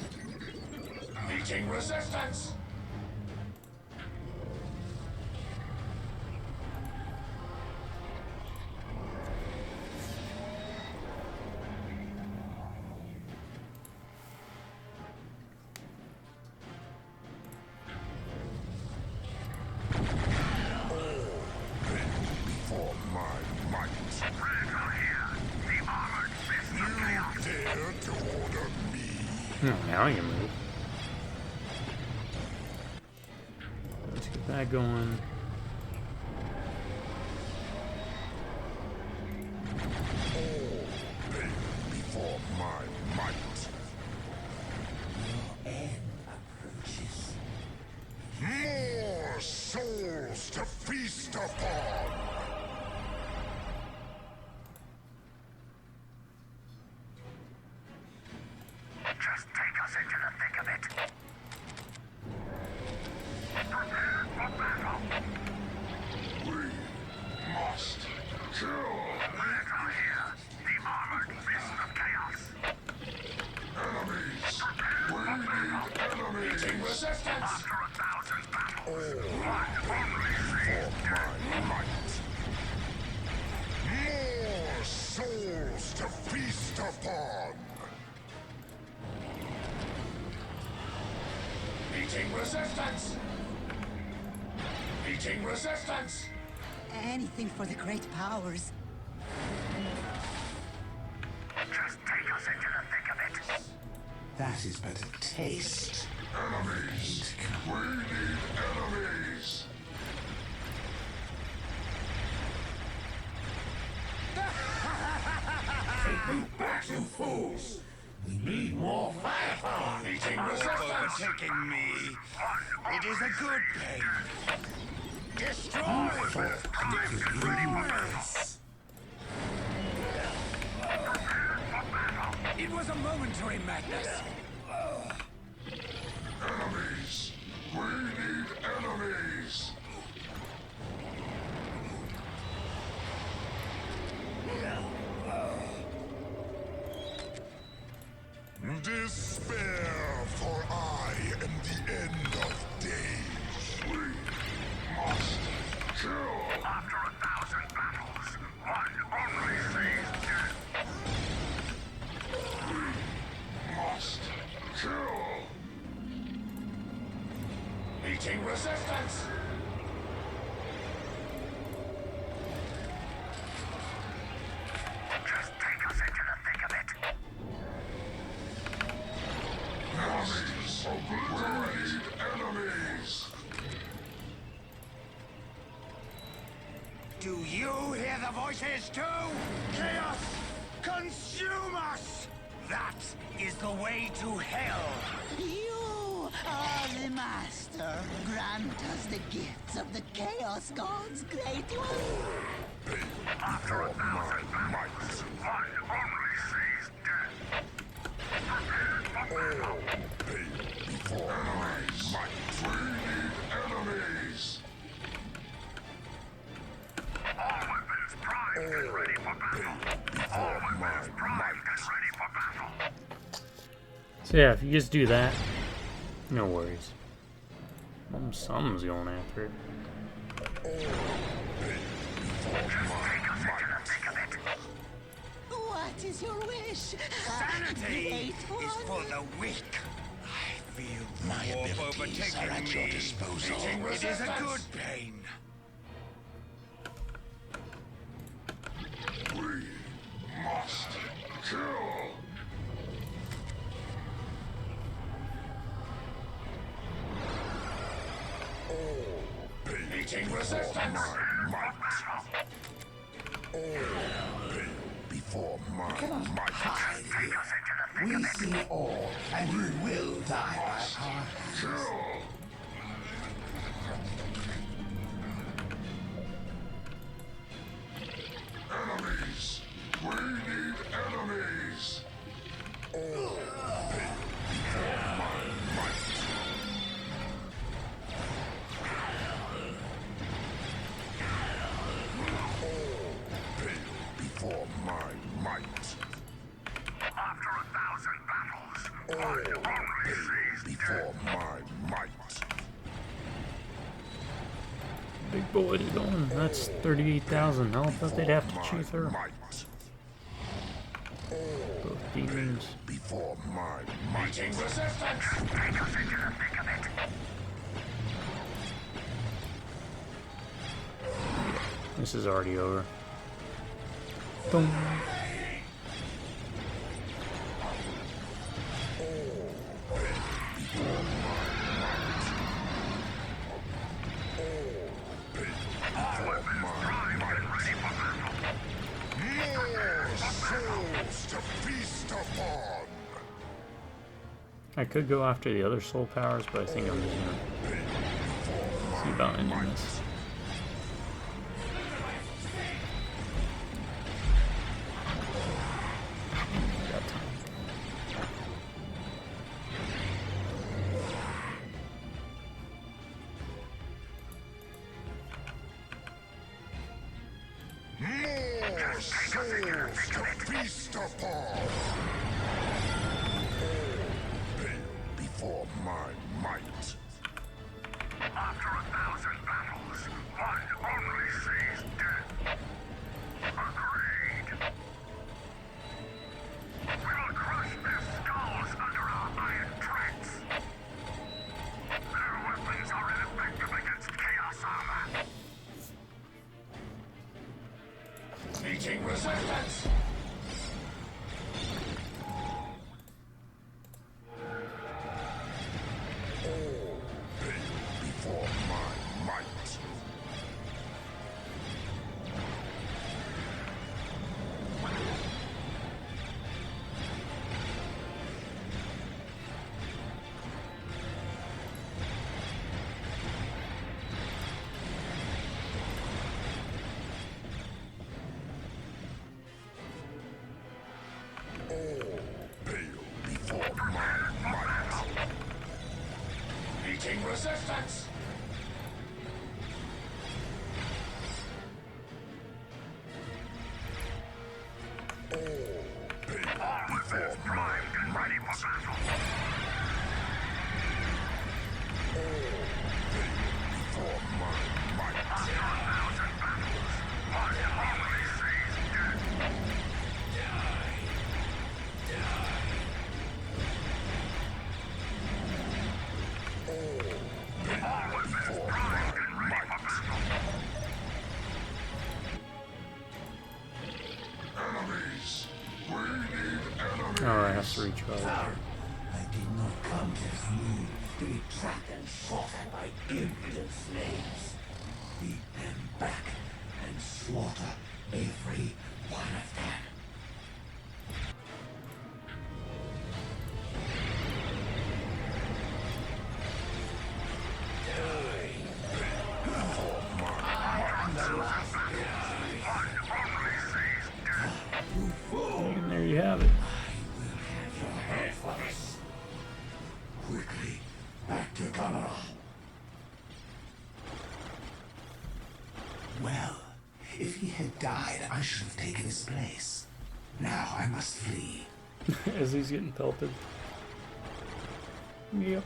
Meeting resistance. Before my might. You dare to order me.
Now you move. Let's get that going.
Before my might. More souls to feast upon.
Just take us into the thick of it.
We must kill enemies. We need enemies. Resistance. For my might. More souls to feast upon. Meeting resistance. Meeting resistance.
Anything for the great powers.
Just take us into the thick of it.
That is but a taste.
Enemies. We need enemies.
Back, you fools! We need more firepower!
Meeting
Overtaking
resistance.
me. It is a good pain. Destroy! It was a momentary madness.
Enemies. We need enemies. Despair, for I am the end of days. We must kill.
After 1,000 battles, one only sees death.
Must kill. Meeting resistance.
Just take us into the thick of it.
Enemies. Obliterate enemies.
Do you hear the voices too? Chaos, consume us! That is the way to hell.
You are the master. Grant us the gifts of the Chaos Gods, great one.
After 1,000 battles, one only sees death.
Before my might. We need enemies.
All weapons primed and ready for battle. All weapons primed and ready for battle.
So yeah, if you just do that, no worries. Something's going after it.
What is your wish?
Sanity
Great
is for
one.
the weak. I feel
My
the warp
abilities
overtaking
are at your
me.
disposal.
It is a good pain.
We must kill. Meeting resistance. Might. All pale before my might.
Hide here. We see all, and you will die by our hands.
Kill. Enemies! We need enemies! All pale before my might. All pale before my might.
After 1,000 battles,
All pale before my might.
Big boys going. That's 38,000. I thought they'd have to chew through.
Might.
Both demons.
Before my might. Meeting resistance.
take us into the thick of it.
This is already over. Boom.
More souls to feast upon.
I could go after the other soul powers, but I think I'm just gonna see about ending this. Got time.
More souls to feast upon. All pale before my might.
After 1,000 battles, one only sees death. Agreed. We will crush their skulls under our iron treads. Their weapons are ineffective against chaos armor.
Meeting resistance. All pale before my might. All pale before my might. Meeting resistance. All pale before my might. All pale before my might. Before my might. Enemies! We need enemies!
Oh, I have to recharge.
I did not come this moon to be trapped and slaughtered by impudent slaves. Beat them back and slaughter every one of them.
And there you have it.
Head for this. Quickly, back to Camera. Well, if he had died, I should have taken his place. Now I must flee.
As he's getting pelted. Yep.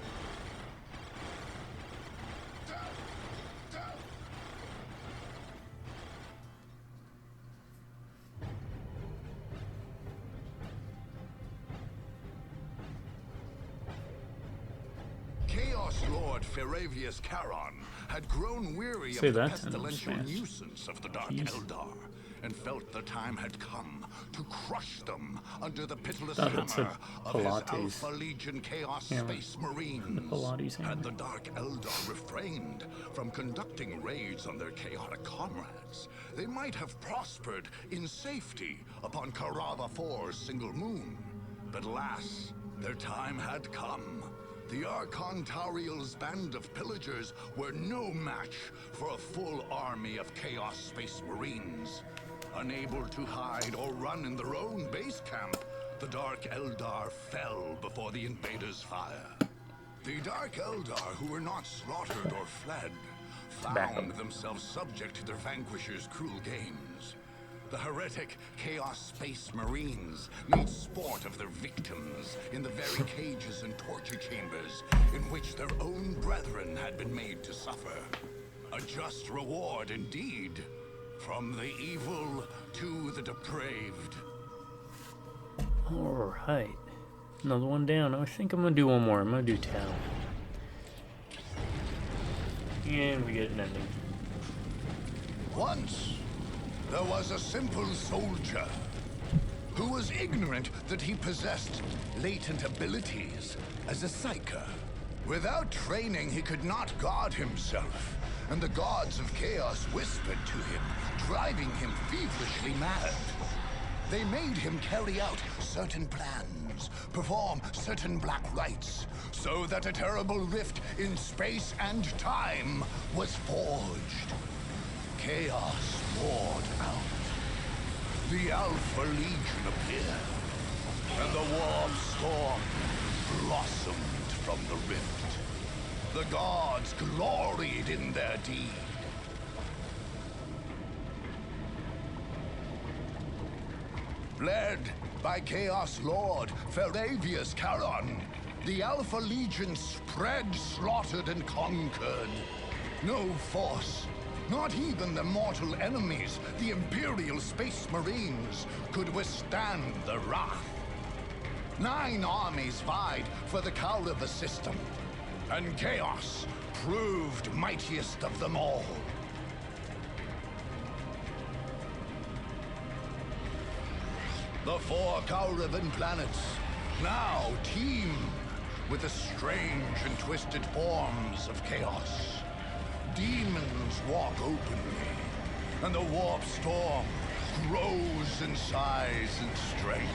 Chaos Lord Feravius Charon had grown weary
Say
of the
that sentence
pestilential
fast.
nuisance of the Dark
Jeez.
Eldar, and felt the time had come to crush them under the pitiless
Oh, that's
hammer
a
of his
Pilates
Alpha Legion Chaos
hammer.
Space Marines.
The Pilates hammer.
Had the Dark Eldar refrained from conducting raids on their chaotic comrades, they might have prospered in safety upon Karava IV's single moon. But alas, their time had come. The Archon Tauriel's band of pillagers were no match for a full army of Chaos Space Marines. Unable to hide or run in their own base camp, the Dark Eldar fell before the invaders' fire. The Dark Eldar, who were not slaughtered or fled, found themselves subject to their vanquishers' cruel games. The heretic Chaos Space Marines made sport of their victims in the very cages and torture chambers in which their own brethren had been made to suffer. A just reward indeed, from the evil to the depraved.
Alright. Another one down. I think I'm going to do one more. I'm going to do town. And we get an ending.
Once, there was a simple soldier who was ignorant that he possessed latent abilities as a psyker. Without training, he could not guard himself, and the gods of chaos whispered to him, driving him feverishly mad. They made him carry out certain plans, perform certain black rites, so that a terrible rift in space and time was forged. Chaos poured out. The Alpha Legion appeared, and the warp storm blossomed from the rift. The gods gloried in their deed. Led by Chaos Lord Feravius Charon, the Alpha Legion spread, slaughtered, and conquered. No force, not even the mortal enemies, the Imperial Space Marines, could withstand the wrath. 9 armies vied for the Kaurava system, and Chaos proved mightiest of them all. The 4 Kauravan planets now teem with the strange and twisted forms of chaos. Demons walk openly, and the warp storm grows in size and strength.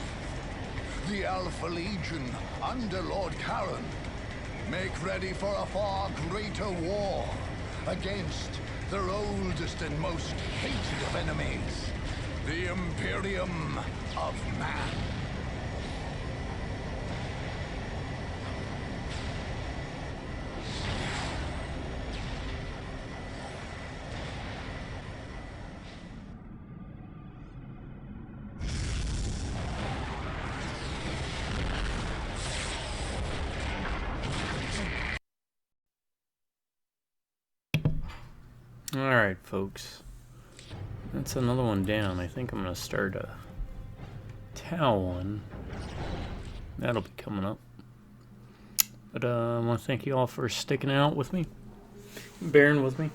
The Alpha Legion, under Lord Charon, make ready for a far greater war against their oldest and most hated of enemies, the Imperium of Man.
Alright, folks. That's another one down. I think I'm going to start a Tau one. That'll be coming up. But I want to thank you all for sticking out with me, bearing with me.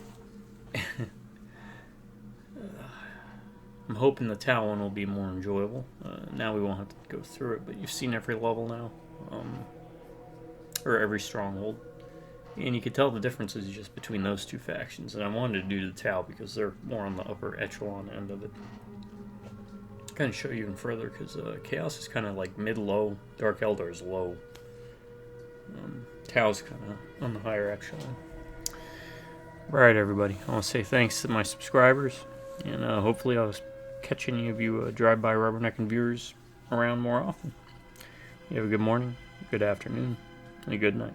I'm hoping the Tau one will be more enjoyable. Now we won't have to go through it, but you've seen every level now. Or every stronghold. And you could tell the differences just between those two factions. And I wanted to do the Tau because they're more on the upper echelon end of it. Kind of show you even further because Chaos is kind of like mid-low. Dark Eldar is low. Tau's kind of on the higher echelon. Alright, everybody. I want to say thanks to my subscribers. And hopefully I'll catch any of you drive-by rubbernecking viewers around more often. You have a good morning, good afternoon, and a good night.